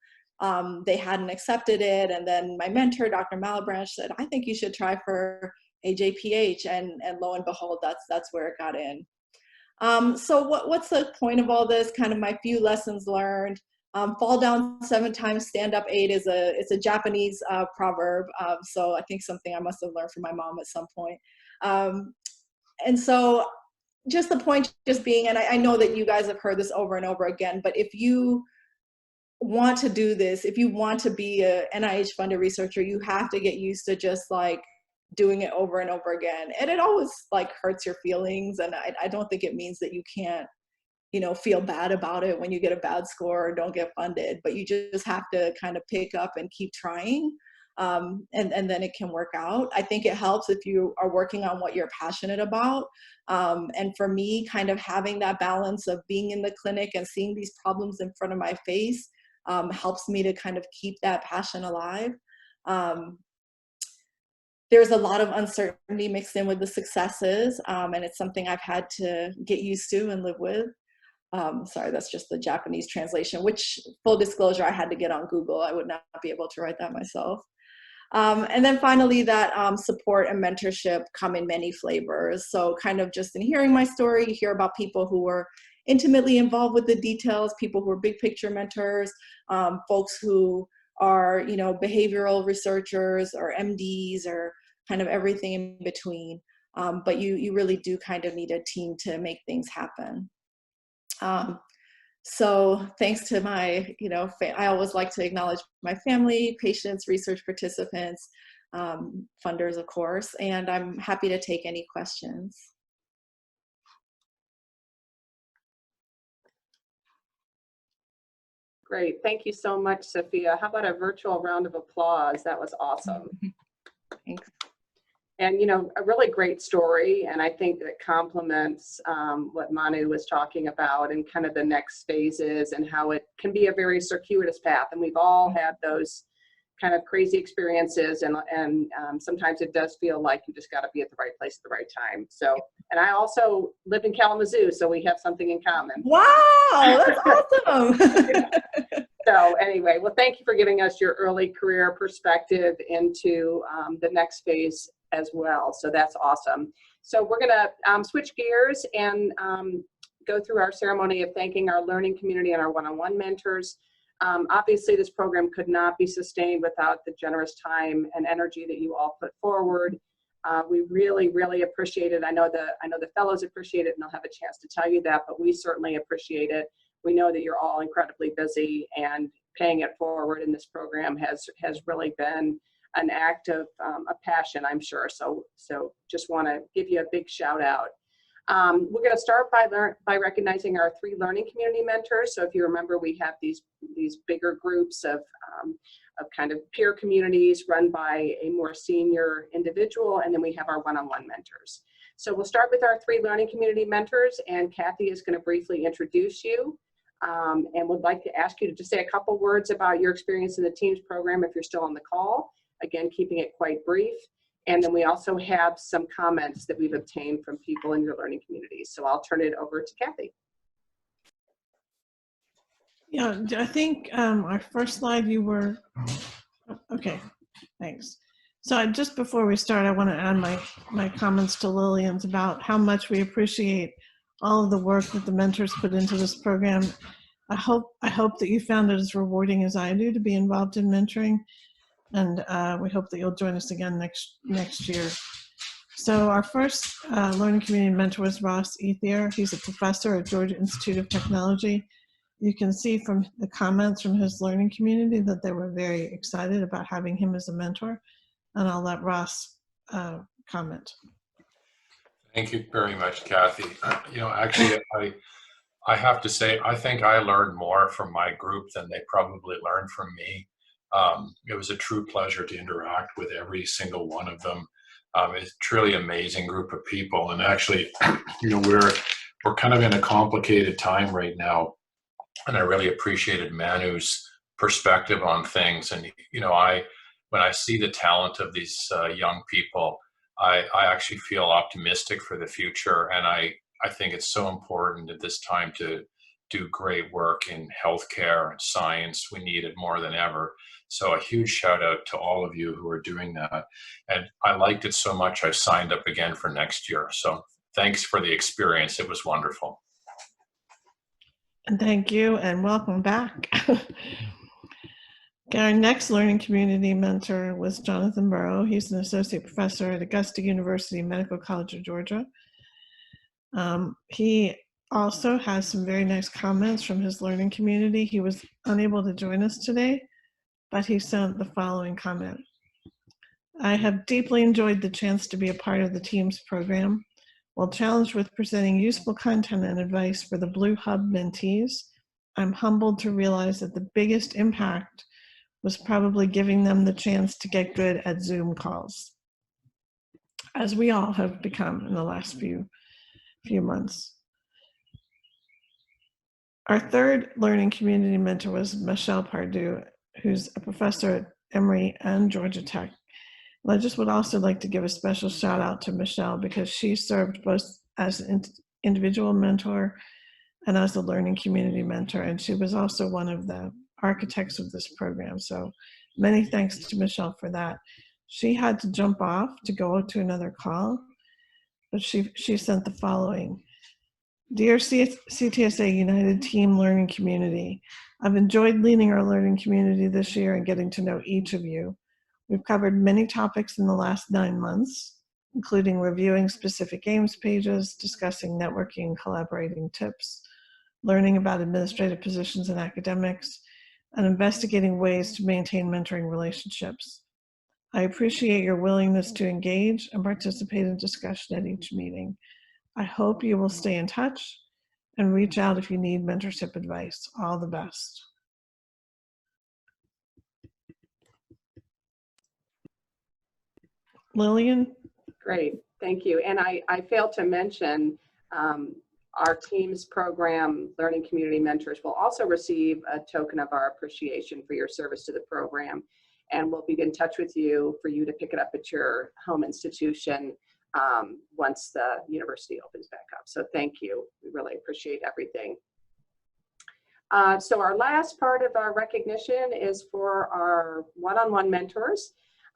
They hadn't accepted it, and then my mentor, Dr. Malebranche, said, I think you should try for AJPH, and lo and behold, that's where it got in. So what's the point of all this? Kind of my few lessons learned. Fall down 7 times, stand up 8 it's a Japanese proverb. So I think something I must have learned from my mom at some point. And so just the point just being, and I know that you guys have heard this over and over again, but if you want to do this, if you want to be a NIH funded researcher, you have to get used to just like doing it over and over again. And it always like hurts your feelings. And I don't think it means that you can't, you know, feel bad about it when you get a bad score or don't get funded, but you just have to kind of pick up and keep trying. And then it can work out. I think it helps if you are working on what you're passionate about. And for me, kind of having that balance of being in the clinic and seeing these problems in front of my face helps me to kind of keep that passion alive. There's a lot of uncertainty mixed in with the successes, and it's something I've had to get used to and live with. Sorry, that's just the Japanese translation, which, full disclosure, I had to get on Google. I would not be able to write that myself. And then finally, that support and mentorship come in many flavors. So kind of just in hearing my story, you hear about people who were intimately involved with the details, people who are big picture mentors, folks who are, you know, behavioral researchers or MDs or kind of everything in between. But you really do kind of need a team to make things happen. So thanks to my, you know, I always like to acknowledge my family, patients, research participants, funders, of course, and I'm happy to take any questions. Great, thank you so much, Sophia. How about a virtual round of applause? That was awesome. Thanks. And, you know, a really great story, and I think that complements what Manu was talking about and kind of the next phases and how it can be a very circuitous path. And we've all had those kind of crazy experiences, and sometimes it does feel like you just got to be at the right place at the right time. So, and I also live in Kalamazoo, so we have something in common. Wow, that's awesome. So anyway, well, thank you for giving us your early career perspective into the next phase as well. So that's awesome. So we're gonna switch gears and go through our ceremony of thanking our learning community and our one-on-one mentors. Obviously, this program could not be sustained without the generous time and energy that you all put forward. We really, really appreciate it. I know the fellows appreciate it, and they'll have a chance to tell you that, but we certainly appreciate it. We know that you're all incredibly busy, and paying it forward in this program has really been an act of passion, I'm sure. So just want to give you a big shout out. We're going to start by recognizing our 3 learning community mentors. So if you remember, we have these bigger groups of kind of peer communities run by a more senior individual, and then we have our one-on-one mentors. So we'll start with our 3 learning community mentors, and Kathy is going to briefly introduce you. And would like to ask you to just say a couple words about your experience in the TEAMS program if you're still on the call. Again, keeping it quite brief. And then we also have some comments that we've obtained from people in your learning communities. So I'll turn it over to Kathy. Yeah, I think our first slide you were, okay, thanks. So just before we start, I want to add my comments to Lillian's about how much we appreciate all of the work that the mentors put into this program. I hope that you found it as rewarding as I do to be involved in mentoring, and we hope that you'll join us again next year. So our first learning community mentor was Ross Ethier. He's a professor at Georgia Institute of Technology. You can see from the comments from his learning community that they were very excited about having him as a mentor, and I'll let Ross comment. Thank you very much, Kathy. Actually, I have to say, I think I learned more from my group than they probably learned from me. It was a true pleasure to interact with every single one of them. It's a truly amazing group of people. And actually, we're kind of in a complicated time right now. And I really appreciated Manu's perspective on things. And, when I see the talent of these young people, I actually feel optimistic for the future. And I think it's so important at this time to do great work in healthcare and science. We need it more than ever. So a huge shout out to all of you who are doing that. And I liked it so much, I signed up again for next year. So thanks for the experience. It was wonderful. And thank you, and welcome back. Our next learning community mentor was Jonathan Burrow. He's an associate professor at Augusta University Medical College of Georgia. He also has some very nice comments from his learning community. He was unable to join us today, but he sent the following comment. I have deeply enjoyed the chance to be a part of the TEAMS program. While challenged with presenting useful content and advice for the Blue Hub mentees, I'm humbled to realize that the biggest impact was probably giving them the chance to get good at Zoom calls, as we all have become in the last few months. Our third learning community mentor was Michel Pardue, who's a professor at Emory and Georgia Tech. And I just would also like to give a special shout out to Michelle because she served both as an individual mentor and as a learning community mentor. And she was also one of the architects of this program. So many thanks to Michelle for that. She had to jump off to go to another call, but she sent the following. Dear CTSA United Team Learning Community, I've enjoyed leading our learning community this year and getting to know each of you. We've covered many topics in the last 9 months, including reviewing specific games pages, discussing networking and collaborating tips, learning about administrative positions in academics, and investigating ways to maintain mentoring relationships. I appreciate your willingness to engage and participate in discussion at each meeting. I hope you will stay in touch and reach out if you need mentorship advice. All the best. Lillian? Great, thank you. And I failed to mention our TEAMS program learning community mentors will also receive a token of our appreciation for your service to the program. And we'll be in touch with you for you to pick it up at your home institution once the university opens back up. So thank you, we really appreciate everything. So our last part of our recognition is for our one-on-one mentors.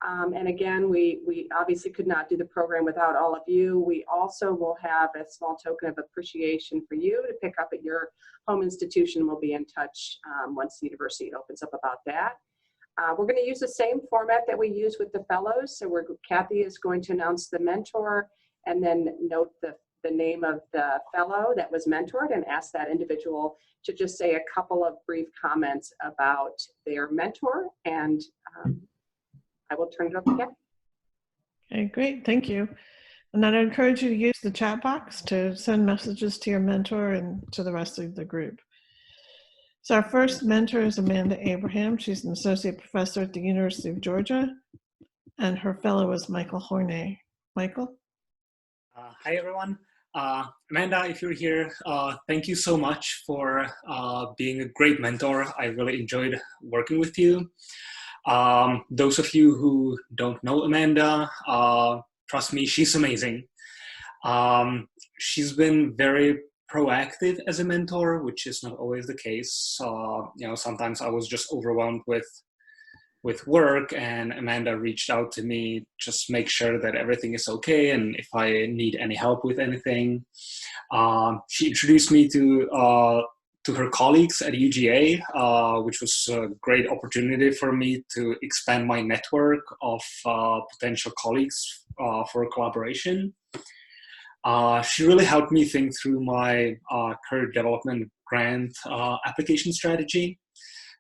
And again, we obviously could not do the program without all of you. We also will have a small token of appreciation for you to pick up at your home institution. We'll be in touch once the university opens up about that. We're going to use the same format that we use with the fellows. So Kathy is going to announce the mentor and then note the name of the fellow that was mentored and ask that individual to just say a couple of brief comments about their mentor. And I will turn it over to Kathy. Okay, great, thank you. And then I encourage you to use the chat box to send messages to your mentor and to the rest of the group. So our first mentor is Amanda Abraham. She's an associate professor at the University of Georgia, and her fellow is Michal Horný. Michael? Hi, everyone. Amanda, if you're here, thank you so much for being a great mentor. I really enjoyed working with you. Those of you who don't know Amanda, trust me, she's amazing. She's been very proactive as a mentor, which is not always the case. Sometimes I was just overwhelmed with work, and Amanda reached out to me just make sure that everything is okay and if I need any help with anything. She introduced me to her colleagues at UGA, which was a great opportunity for me to expand my network of potential colleagues for collaboration. She really helped me think through my career development grant application strategy.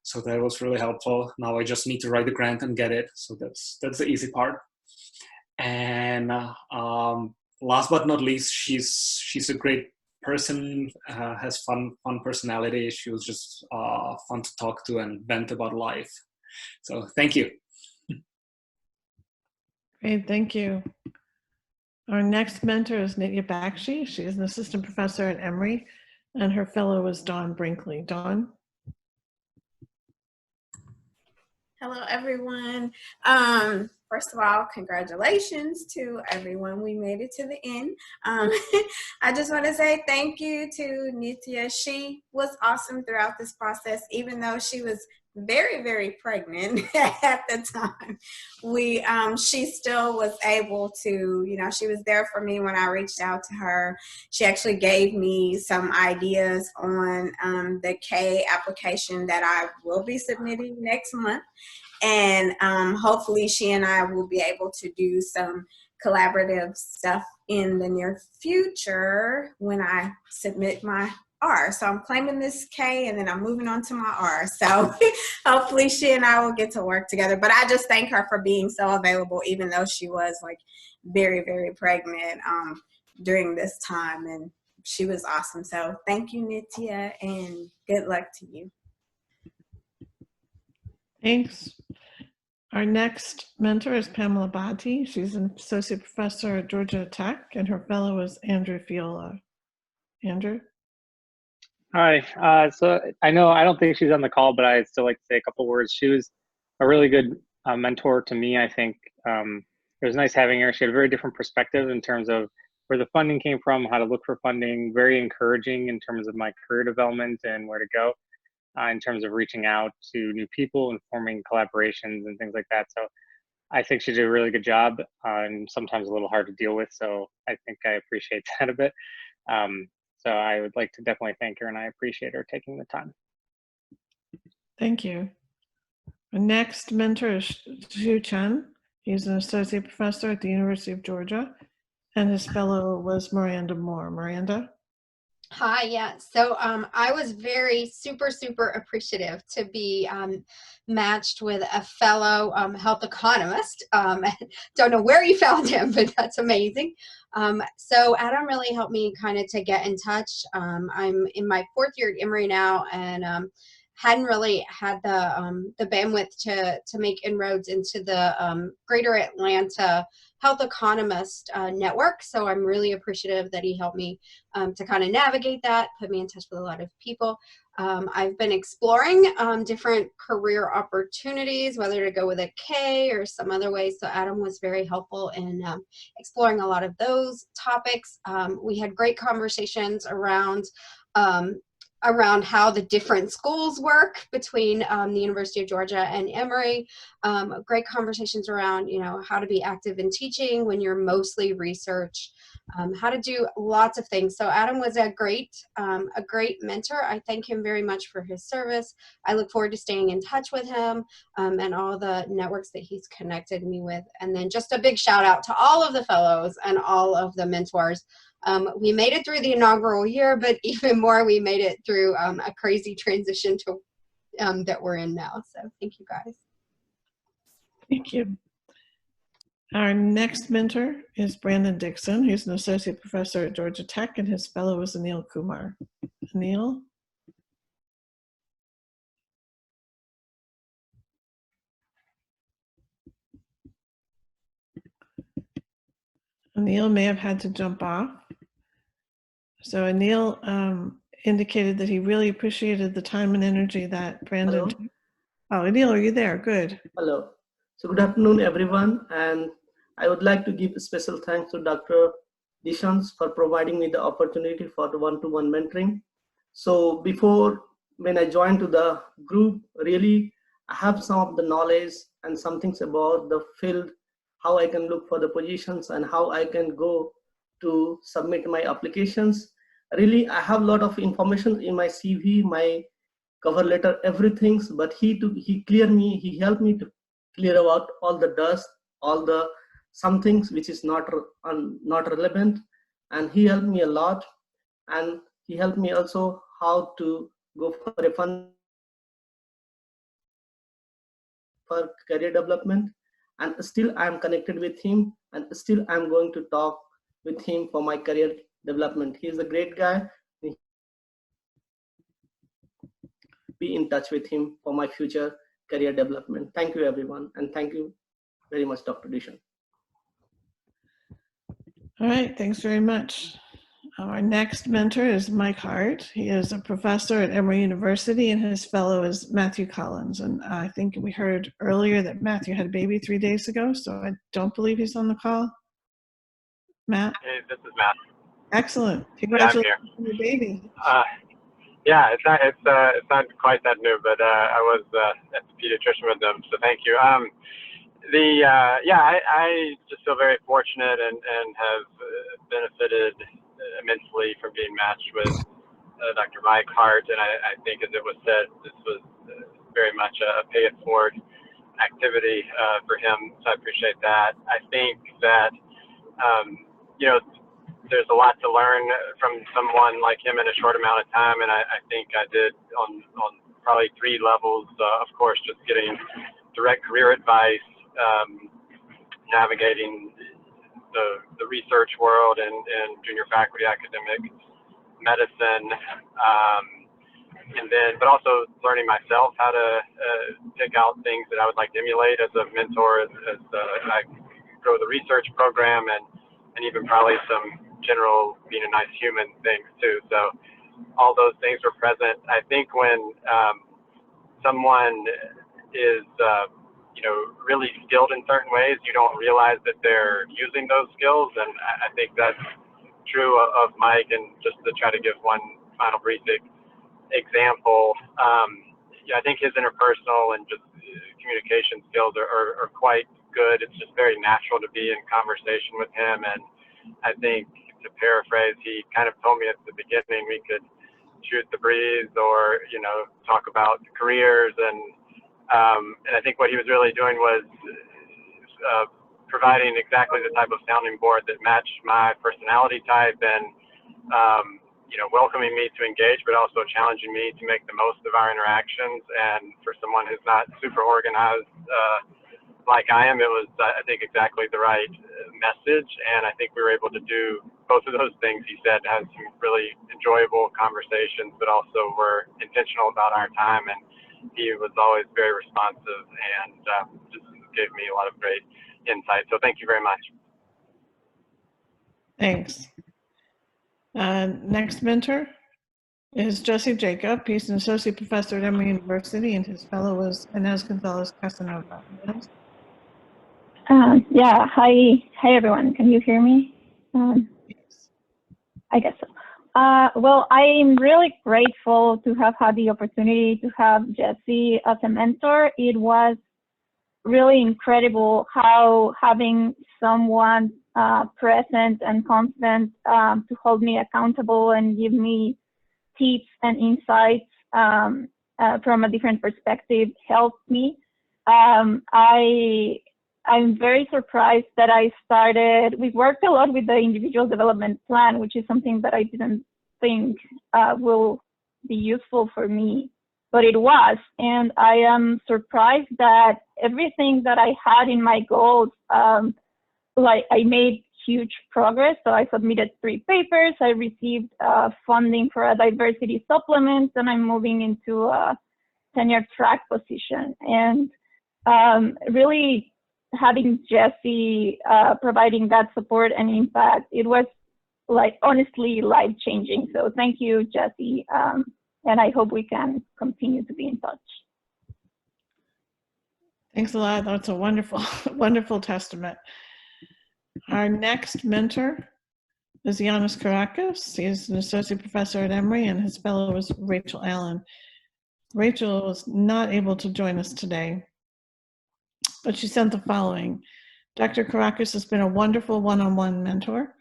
So that was really helpful. Now I just need to write the grant and get it. So that's the easy part. And last but not least, she's a great person, has fun personality. She was just fun to talk to and vent about life. So thank you. Great, thank you. Our next mentor is Nitya Bakshi. She is an assistant professor at Emory, and her fellow is Dawn Brinkley. Dawn? Hello, everyone. First of all, congratulations to everyone. We made it to the end. I just want to say thank you to Nitya. She was awesome throughout this process, even though she was very, very pregnant at the time. She still was able to, she was there for me when I reached out to her. She actually gave me some ideas on the K application that I will be submitting next month. And hopefully she and I will be able to do some collaborative stuff in the near future when I submit my R. So I'm claiming this K and then I'm moving on to my R. So hopefully she and I will get to work together. But I just thank her for being so available, even though she was like very, very pregnant during this time. And she was awesome. So thank you, Nitya, and good luck to you. Thanks. Our next mentor is Pamela Bhatti. She's an associate professor at Georgia Tech, and her fellow is Andrew Feola. Andrew? Hi. So I don't think she's on the call, but I'd still like to say a couple words. She was a really good mentor to me, I think. It was nice having her. She had a very different perspective in terms of where the funding came from, how to look for funding, very encouraging in terms of my career development and where to go. In terms of reaching out to new people and forming collaborations and things like that. So I think she did a really good job and sometimes a little hard to deal with. So I think I appreciate that a bit. So I would like to definitely thank her and I appreciate her taking the time. Thank you. Our next mentor is Xu Chen. He's an associate professor at the University of Georgia, and his fellow was Miranda Moore. Miranda? Hi, yeah. So I was very super appreciative to be matched with a fellow health economist. Don't know where you found him, but that's amazing. So Adam really helped me kind of to get in touch. I'm in my 4th year at Emory now, and hadn't really had the bandwidth to make inroads into the Greater Atlanta Health Economist network. So I'm really appreciative that he helped me to kind of navigate that, put me in touch with a lot of people. I've been exploring different career opportunities, whether to go with a K or some other ways. So Adam was very helpful in exploring a lot of those topics. We had great conversations around how the different schools work between the University of Georgia and Emory. Great conversations around, how to be active in teaching when you're mostly research, how to do lots of things. So Adam was a great mentor. I thank him very much for his service. I look forward to staying in touch with him and all the networks that he's connected me with. And then just a big shout out to all of the fellows and all of the mentors. We made it through the inaugural year, but even more, we made it through a crazy transition to that we're in now. So thank you guys. Thank you. Our next mentor is Brandon Dixon. He's an associate professor at Georgia Tech, and his fellow is Anil Kumar. Anil? Anil may have had to jump off. So Anil indicated that he really appreciated the time and energy that Brandon. Hello. Oh, Anil, are you there? Good. Hello. So good afternoon, everyone. And I would like to give a special thanks to Dr. Dishans for providing me the opportunity for the one-to-one mentoring. So before, when I joined to the group, really, I have some of the knowledge and some things about the field, how I can look for the positions and how I can go to submit my applications. Really, I have a lot of information in my CV, my cover letter, everything, but he helped me to clear out all the dust, all the some things which is not relevant, and he helped me a lot. And he helped me also how to go for a fund for career development. And still I am connected with him, and still I'm going to talk with him for my career development. He's a great guy. Be in touch with him for my future career development. Thank you, everyone. And thank you very much, Dr. Dishan. All right, thanks very much. Our next mentor is Mike Hart. He is a professor at Emory University, and his fellow is Matthew Collins. And I think we heard earlier that Matthew had a baby 3 days ago, so I don't believe he's on the call. Matt? Hey, this is Matt. Excellent. Yeah, Congratulations on your baby. Yeah, it's not quite that new, but I was at the pediatrician with them, so thank you. I just feel very fortunate and have benefited immensely from being matched with Dr. Mike Hart, and I think, as it was said, this was very much a pay it forward activity for him, so I appreciate that. I think that there's a lot to learn from someone like him in a short amount of time, and I think I did on probably 3 levels. Of course, just getting direct career advice, navigating the research world and junior faculty academic medicine, and then, but also learning myself how to pick out things that I would like to emulate as a mentor as I grow the research program, and even probably some general being a nice human things too. So all those things were present. I think when someone is really skilled in certain ways, you don't realize that they're using those skills, and I think that's true of Mike. And just to try to give one final brief example, I think his interpersonal and just communication skills are quite good. It's just very natural to be in conversation with him, and I think, to paraphrase, he kind of told me at the beginning we could shoot the breeze or talk about careers, and I think what he was really doing was providing exactly the type of sounding board that matched my personality type, and welcoming me to engage, but also challenging me to make the most of our interactions. And for someone who's not super organized like I am, it was, I think, exactly the right message. And I think we were able to do both of those things. He said, had some really enjoyable conversations, but also were intentional about our time. And he was always very responsive and just gave me a lot of great insight. So thank you very much. Thanks. Next mentor is Jesse Jacob. He's an associate professor at Emory University, and his fellow is Ines Gonzalez Casanova. Yeah, hi everyone. Can you hear me? I guess so. Well, I'm really grateful to have had the opportunity to have Jesse as a mentor. It was really incredible how having someone present and constant to hold me accountable and give me tips and insights from a different perspective helped me. I'm very surprised that we worked a lot with the individual development plan, which is something that I didn't think will be useful for me, but it was. And I am surprised that everything that I had in my goals, like I made huge progress. So I submitted 3 papers, I received funding for a diversity supplement, and I'm moving into a tenure track position. And really, having Jesse providing that support and impact, it was like honestly life-changing. So thank you, Jesse. And I hope we can continue to be in touch. Thanks a lot. That's a wonderful, wonderful testament. Our next mentor is Yanis Karakis. He is an associate professor at Emory, and his fellow is Rachel Allen. Rachel was not able to join us today, but she sent the following. Dr. Karakis has been a wonderful one-on-one mentor,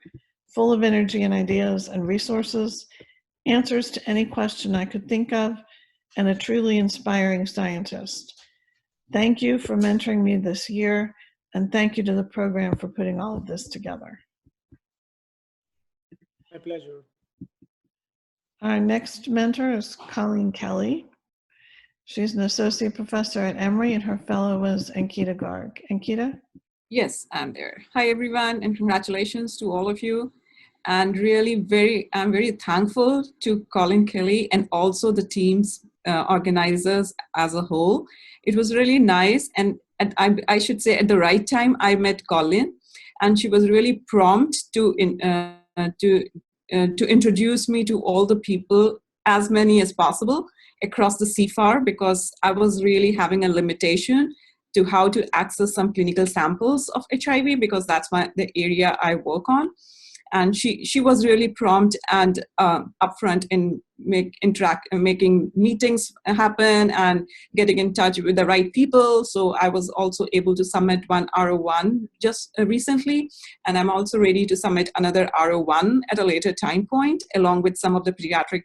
full of energy and ideas and resources, answers to any question I could think of, and a truly inspiring scientist. Thank you for mentoring me this year, and thank you to the program for putting all of this together. My pleasure. Our next mentor is Colleen Kelly. She's an associate professor at Emory, and her fellow was Ankita Garg. Ankita? Yes, I'm there. Hi, everyone, and congratulations to all of you. And really I'm very thankful to Colleen Kelly and also the team's organizers as a whole. It was really nice, and I should say at the right time, I met Colleen, and she was really prompt to introduce me to all the people, as many as possible, across the CFAR, because I was really having a limitation to how to access some clinical samples of HIV, because that's the area I work on. And she was really prompt and upfront in making meetings happen and getting in touch with the right people. So I was also able to submit one R01 just recently, and I'm also ready to submit another R01 at a later time point, along with some of the pediatric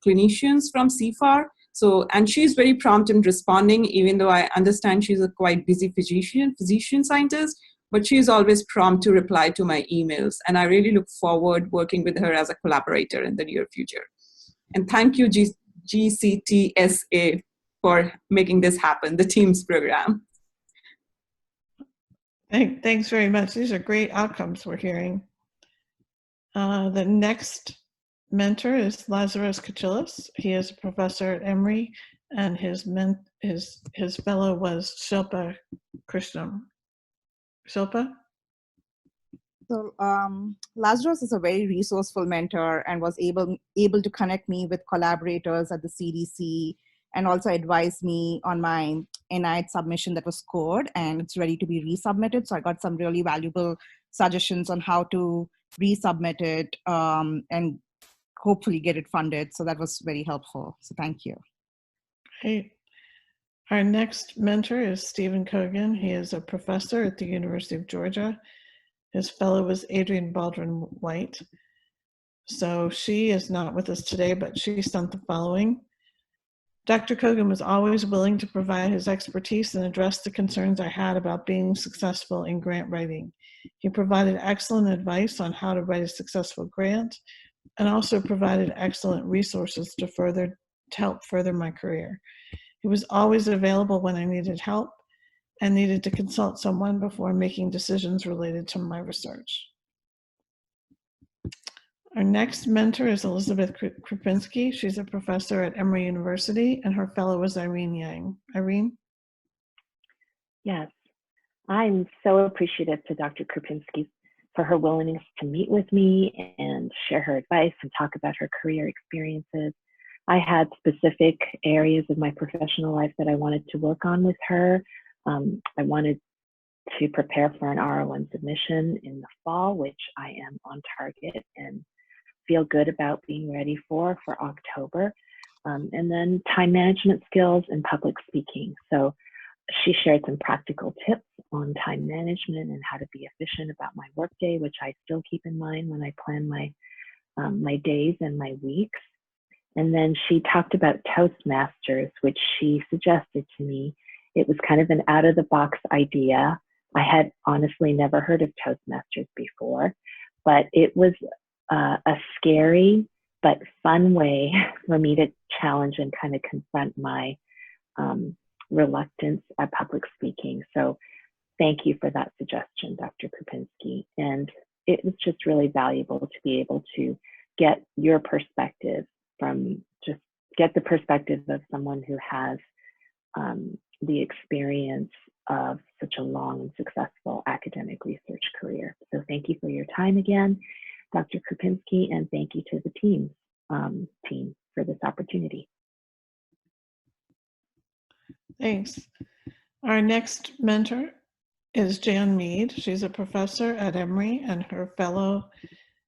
clinicians from CFAR. So, and she's very prompt in responding, even though I understand she's a quite busy physician scientist, but she's always prompt to reply to my emails. And I really look forward working with her as a collaborator in the near future. And thank you, GCTSA, for making this happen, the TEAMS program. Thanks very much. These are great outcomes we're hearing. The next mentor is Lazarus Kachilas. He is a professor at Emory, and his fellow was Shilpa Krishnam. Shilpa? So Lazarus is a very resourceful mentor and was able to connect me with collaborators at the CDC and also advise me on my NIH submission that was scored, and it's ready to be resubmitted. So I got some really valuable suggestions on how to resubmit it and hopefully get it funded. So that was very helpful. So thank you. Great. Our next mentor is Stephen Kogan. He is a professor at the University of Georgia. His fellow was Adrienne Baldwin-White. So she is not with us today, but she sent the following. Dr. Kogan was always willing to provide his expertise and address the concerns I had about being successful in grant writing. He provided excellent advice on how to write a successful grant, and also provided excellent resources to help further my career. He was always available when I needed help and needed to consult someone before making decisions related to my research. Our next mentor is Elizabeth Krupinski. She's a professor at Emory University, and her fellow is Irene Yang. Irene? Yes, I'm so appreciative to Dr. Krupinski for her willingness to meet with me and share her advice and talk about her career experiences. I had specific areas of my professional life that I wanted to work on with her. I wanted to prepare for an R01 submission in the fall, which I am on target and feel good about being ready for October. And then time management skills and public speaking. So she shared some practical tips on time management and how to be efficient about my workday, which I still keep in mind when I plan my days and my weeks. And then she talked about Toastmasters, which she suggested to me. It was kind of an out-of-the-box idea. I had honestly never heard of Toastmasters before, but it was a scary but fun way for me to challenge and kind of confront my reluctance at public speaking. So thank you for that suggestion, Dr. Krupinski. And it was just really valuable to be able to get your perspective from, just get the perspective of someone who has the experience of such a long and successful academic research career. So thank you for your time again, Dr. Krupinski, and thank you to the team for this opportunity. Thanks. Our next mentor is Jan Mead. She's a professor at Emory, and her fellow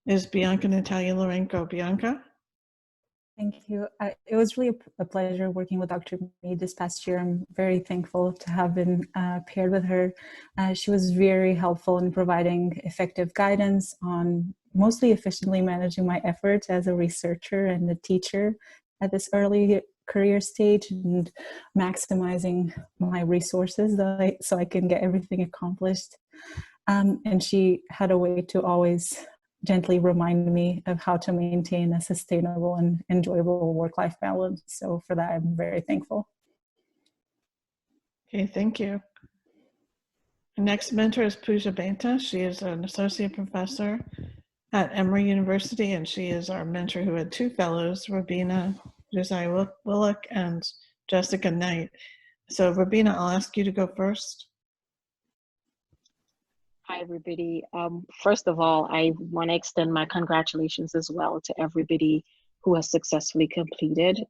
is Bianca Natalia Lourenco. Bianca? Thank you. It was really a pleasure working with Dr. Mead this past year. I'm very thankful to have been paired with her. She was very helpful in providing effective guidance on mostly efficiently managing my efforts as a researcher and a teacher at this early career stage, and maximizing my resources so I can get everything accomplished. And she had a way to always gently remind me of how to maintain a sustainable and enjoyable work-life balance. So for that, I'm very thankful. Okay, thank you. Our next mentor is Pooja Benta. She is an associate professor at Emory University, and she is our mentor who had 2 fellows, Rabina Josiah Willock and Jessica Knight. So Rabina, I'll ask you to go first. Hi, everybody. First of all, I want to extend my congratulations as well to everybody who has successfully completed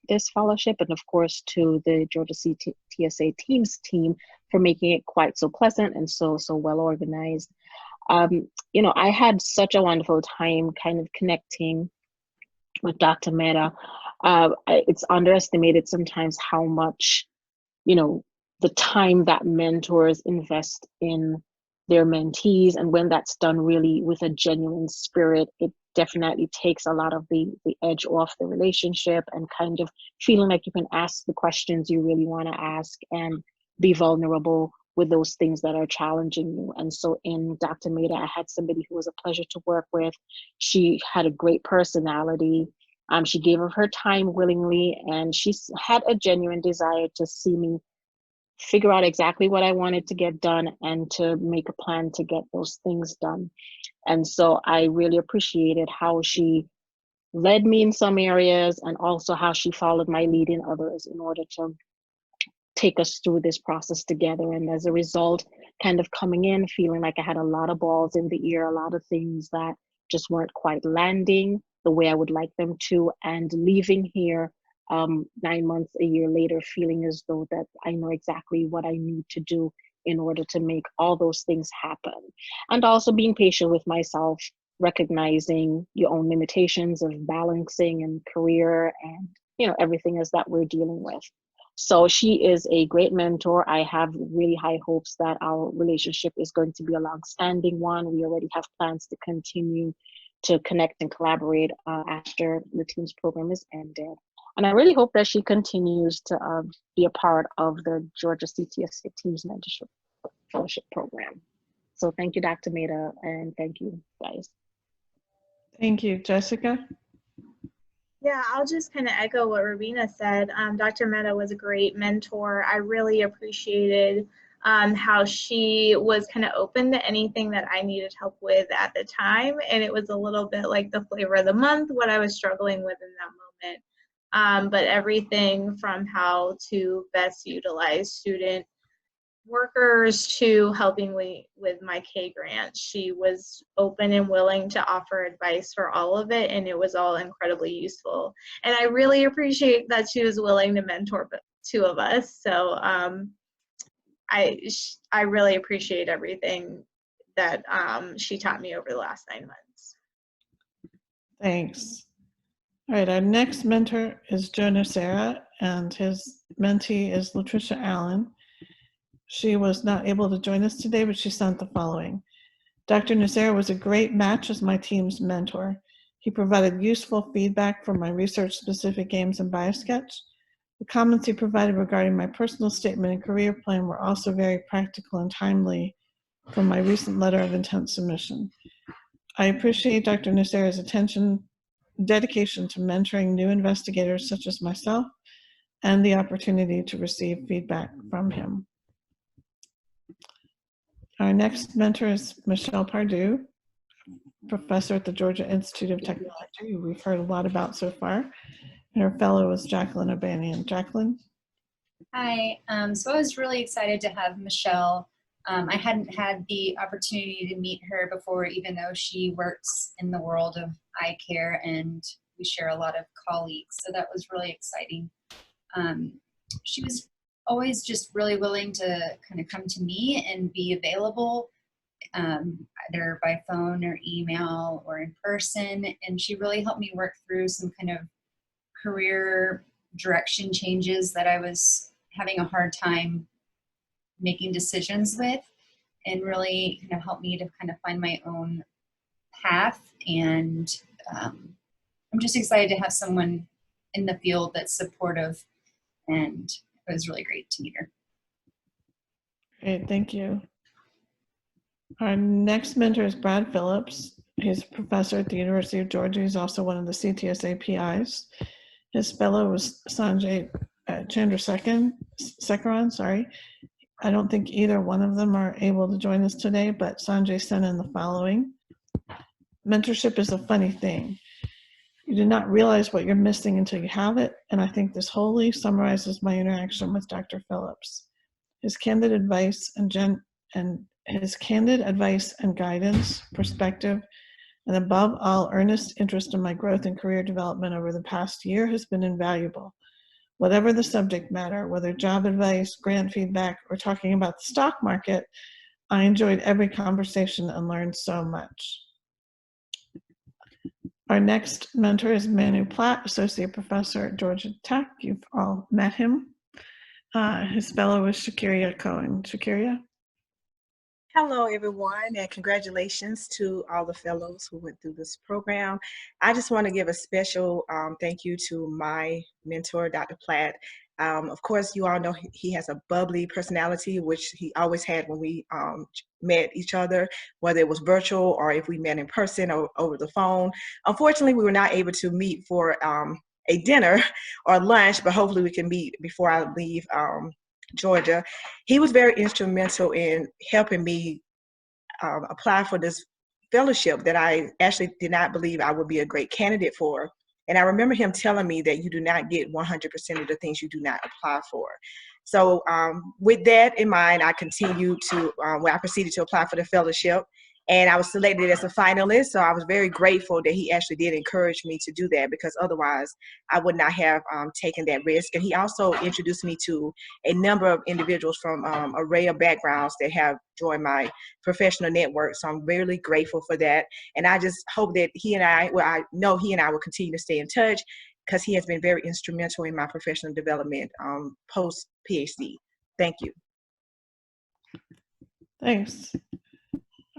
this fellowship, and of course to the Georgia TSA Teams team for making it quite so pleasant and so well organized. You know, I had such a wonderful time kind of connecting with Dr. Mehta. It's underestimated sometimes how much, you know, the time that mentors invest in their mentees, and when that's done really with a genuine spirit, it definitely takes a lot of the edge off the relationship, and kind of feeling like you can ask the questions you really want to ask and be vulnerable with those things that are challenging you. And so in Dr. Mehta, I had somebody who was a pleasure to work with. She had a great personality. She gave of her time willingly, and she had a genuine desire to see me figure out exactly what I wanted to get done and to make a plan to get those things done. And so I really appreciated how she led me in some areas, and also how she followed my lead in others in order to take us through this process together. And as a result, kind of coming in feeling like I had a lot of balls in the air, a lot of things that just weren't quite landing the way I would like them to, and leaving here 9 months, a year later, feeling as though that I know exactly what I need to do in order to make all those things happen. And also being patient with myself, recognizing your own limitations of balancing and career and, you know, everything else that we're dealing with. So she is a great mentor. I have really high hopes that our relationship is going to be a long-standing one. We already have plans to continue to connect and collaborate after the Teams program is ended. And I really hope that she continues to be a part of the Georgia CTSA Teams Mentorship Fellowship Program. So thank you, Dr. Mehta, and thank you, guys. Thank you. Jessica? Yeah, I'll just kind of echo what Rabina said. Dr. Mehta was a great mentor. I really appreciated how she was kind of open to anything that I needed help with at the time. And it was a little bit like the flavor of the month, what I was struggling with in that moment. But everything from how to best utilize student workers to helping with my K grant, she was open and willing to offer advice for all of it, and it was all incredibly useful. And I really appreciate that she was willing to mentor 2 of us. So I really appreciate everything that she taught me over the last 9 months. Thanks. All right, our next mentor is Joe Nocera, and his mentee is Latricia Allen. She was not able to join us today, but she sent the following. Dr. Nocera was a great match as my team's mentor. He provided useful feedback for my research-specific aims and BioSketch. The comments he provided regarding my personal statement and career plan were also very practical and timely from my recent letter of intent submission. I appreciate Dr. Nocera's dedication to mentoring new investigators such as myself, and the opportunity to receive feedback from him. Our next mentor is Michelle Pardue, professor at the Georgia Institute of Technology, who we've heard a lot about so far. And her fellow is Jacquelyn O'Banion. Jacquelyn? Hi, so I was really excited to have Michelle. I hadn't had the opportunity to meet her before, even though she works in the world of eye care and we share a lot of colleagues, so that was really exciting. She was always just really willing to kind of come to me and be available, either by phone or email or in person, and she really helped me work through some kind of career direction changes that I was having a hard time making decisions with, and really kind of helped me to kind of find my own path. And I'm just excited to have someone in the field that's supportive, and it was really great to meet her. Great, thank you. Our next mentor is Brad Phillips. He's a professor at the University of Georgia. He's also one of the CTSA PIs. His fellow was Sanjay Chandrasekaran, sorry. I don't think either one of them are able to join us today, but Sanjay sent in the following. Mentorship is a funny thing. You do not realize what you're missing until you have it, and I think this wholly summarizes my interaction with Dr. Phillips. His candid advice and guidance, perspective, and above all, earnest interest in my growth and career development over the past year has been invaluable. Whatever the subject matter, whether job advice, grant feedback, or talking about the stock market, I enjoyed every conversation and learned so much. Our next mentor is Manu Platt, Associate Professor at Georgia Tech. You've all met him. His fellow is Shakiria Cohen. Shakiria? Hello, everyone, and congratulations to all the fellows who went through this program. I just want to give a special thank you to my mentor, Dr. Platt. Of course, you all know he has a bubbly personality, which he always had when we met each other, whether it was virtual or if we met in person or over the phone. Unfortunately, we were not able to meet for a dinner or lunch, but hopefully we can meet before I leave Georgia. He was very instrumental in helping me apply for this fellowship that I actually did not believe I would be a great candidate for. And I remember him telling me that you do not get 100% of the things you do not apply for. So with that in mind, I continued to, I proceeded to apply for the fellowship, and I was selected as a finalist. So I was very grateful that he actually did encourage me to do that, because otherwise I would not have taken that risk. And he also introduced me to a number of individuals from an array of backgrounds that have joined my professional network. So I'm really grateful for that. And I just hope that I know he and I will continue to stay in touch, because he has been very instrumental in my professional development post PhD. Thank you. Thanks.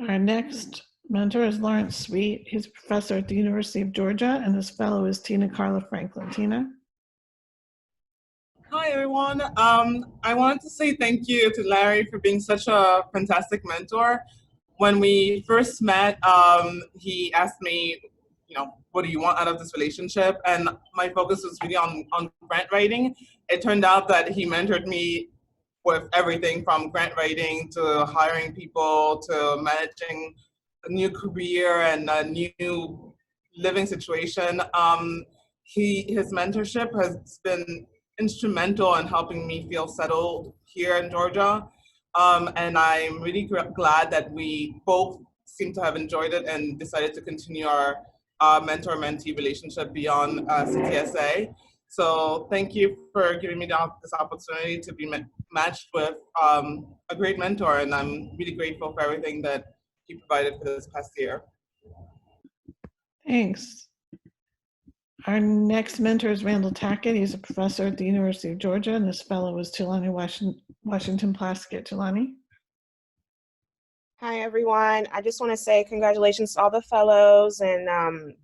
Our next mentor is Lawrence Sweet. He's a professor at the University of Georgia, and his fellow is Tina Carla Franklin. Tina? Hi, everyone. I wanted to say thank you to Larry for being such a fantastic mentor. When we first met, he asked me, what do you want out of this relationship? And my focus was really on grant writing. It turned out that he mentored me with everything from grant writing to hiring people to managing a new career and a new living situation. His mentorship has been instrumental in helping me feel settled here in Georgia. And I'm really glad that we both seem to have enjoyed it and decided to continue our mentor-mentee relationship beyond CTSA. So thank you for giving me this opportunity to be matched with a great mentor, and I'm really grateful for everything that he provided for this past year. Thanks. Our next mentor is Randall Tackett. He's a professor at the University of Georgia, and his fellow is Tulani Washington Plaskett. Tulani? Hi, everyone. I just want to say congratulations to all the fellows, and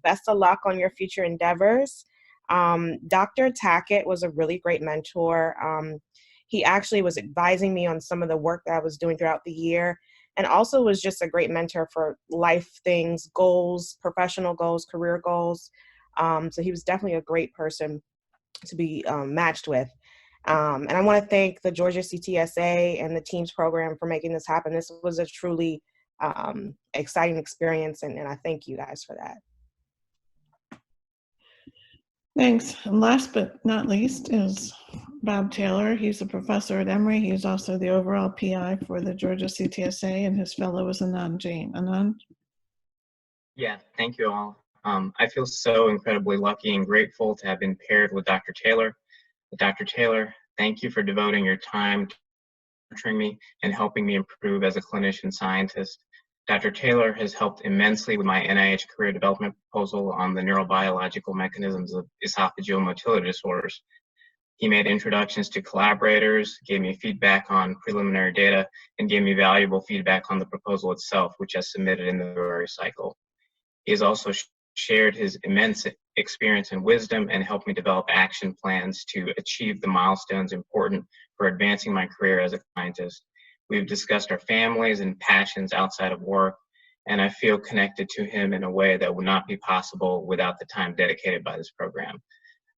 best of luck on your future endeavors. Dr. Tackett was a really great mentor. He actually was advising me on some of the work that I was doing throughout the year, and also was just a great mentor for life things, goals, professional goals, career goals. So he was definitely a great person to be matched with. And I want to thank the Georgia CTSA and the Teams program for making this happen. This was a truly exciting experience, and I thank you guys for that. Thanks. And last but not least is Bob Taylor. He's a professor at Emory. He's also the overall PI for the Georgia CTSA, and his fellow is Anand Jain. Anand? Yeah, thank you all. I feel so incredibly lucky and grateful to have been paired with Dr. Taylor. Dr. Taylor, thank you for devoting your time to nurturing me and helping me improve as a clinician scientist. Dr. Taylor has helped immensely with my NIH career development proposal on the neurobiological mechanisms of esophageal motility disorders. He made introductions to collaborators, gave me feedback on preliminary data, and gave me valuable feedback on the proposal itself, which I submitted in the February cycle. He has also shared his immense experience and wisdom and helped me develop action plans to achieve the milestones important for advancing my career as a scientist. We've discussed our families and passions outside of work, and I feel connected to him in a way that would not be possible without the time dedicated by this program.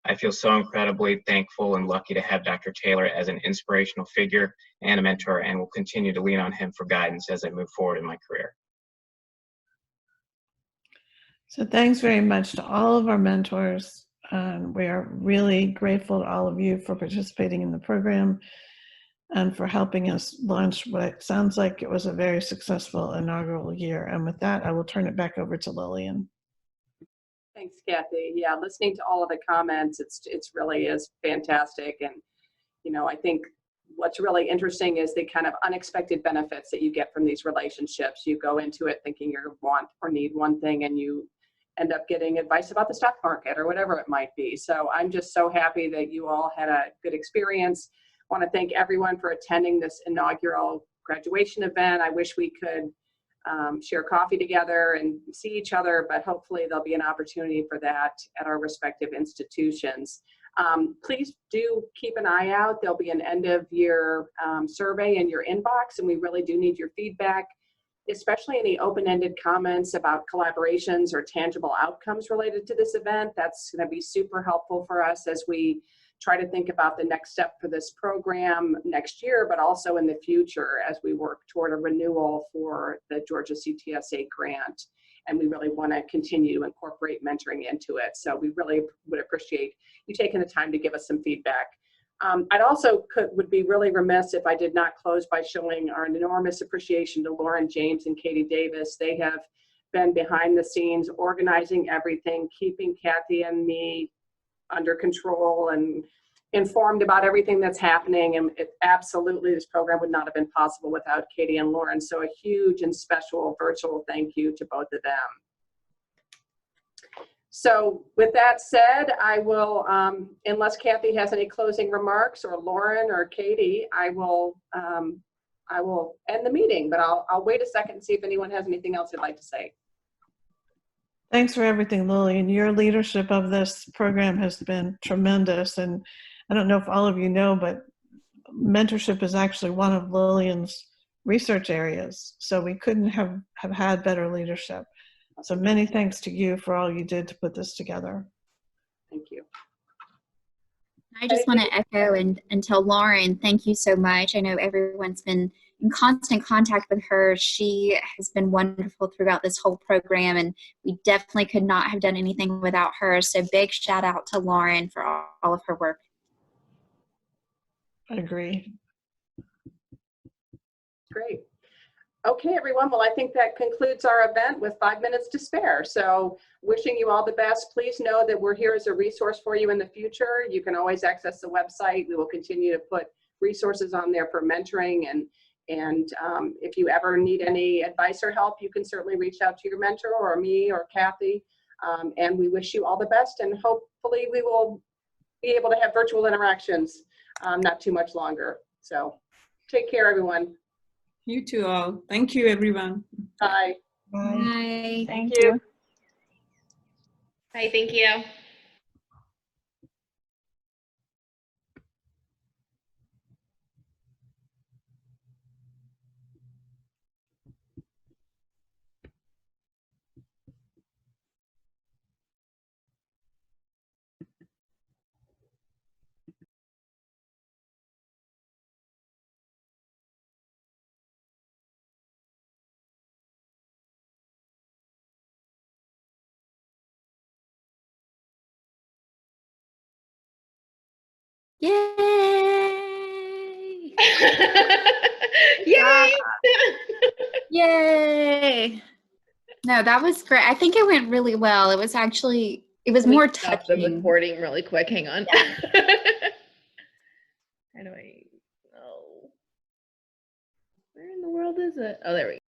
I feel so incredibly thankful and lucky to have Dr. Taylor as an inspirational figure and a mentor, and will continue to lean on him for guidance as I move forward in my career. So thanks very much to all of our mentors. We are really grateful to all of you for participating in the program and for helping us launch what sounds like it was a very successful inaugural year. And with that, I will turn it back over to Lillian. Thanks, Kathy. Yeah, listening to all of the comments, it's really is fantastic. And, you know, I think what's really interesting is the kind of unexpected benefits that you get from these relationships. You go into it thinking you want or need one thing, and you end up getting advice about the stock market or whatever it might be. So I'm just so happy that you all had a good experience. I want to thank everyone for attending this inaugural graduation event. I wish we could share coffee together and see each other, but hopefully there'll be an opportunity for that at our respective institutions. Please do keep an eye out. There'll be an end of year survey in your inbox, and we really do need your feedback, especially any open-ended comments about collaborations or tangible outcomes related to this event. That's going to be super helpful for us as we try to think about the next step for this program next year, but also in the future as we work toward a renewal for the Georgia CTSA grant. And we really want to continue to incorporate mentoring into it. So we really would appreciate you taking the time to give us some feedback. I'd also would be really remiss if I did not close by showing our enormous appreciation to Lauren James and Katie Davis. They have been behind the scenes organizing everything, keeping Kathy and me under control and informed about everything that's happening. And absolutely, this program would not have been possible without Katie and Lauren. So a huge and special virtual thank you to both of them. So with that said, I will, unless Kathy has any closing remarks, or Lauren or Katie, I will end the meeting, but I'll wait a second and see if anyone has anything else they'd like to say. Thanks for everything, Lillian. Your leadership of this program has been tremendous. And I don't know if all of you know, but mentorship is actually one of Lillian's research areas. So we couldn't have had better leadership. So many thanks to you for all you did to put this together. Thank you. I just want to echo and tell Lauren, thank you so much. I know everyone's been in constant contact with her. She has been wonderful throughout this whole program, and we definitely could not have done anything without her. So big shout out to Lauren for all of her work. I agree. Great. Okay, everyone. Well, I think that concludes our event with 5 minutes to spare. So wishing you all the best. Please know that we're here as a resource for you in the future. You can always access the website. We will continue to put resources on there for mentoring. And if you ever need any advice or help, you can certainly reach out to your mentor or me or Kathy. And we wish you all the best. And hopefully we will be able to have virtual interactions not too much longer. So take care, everyone. You too all. Thank you, everyone. Bye. Bye. Thank you. Bye, thank you. Yay! Yay! No, that was great. I think it went really well. It was more Stop the touching. recording really quick. Hang on. Yeah. How do I? Oh, where in the world is it? Oh, there we go.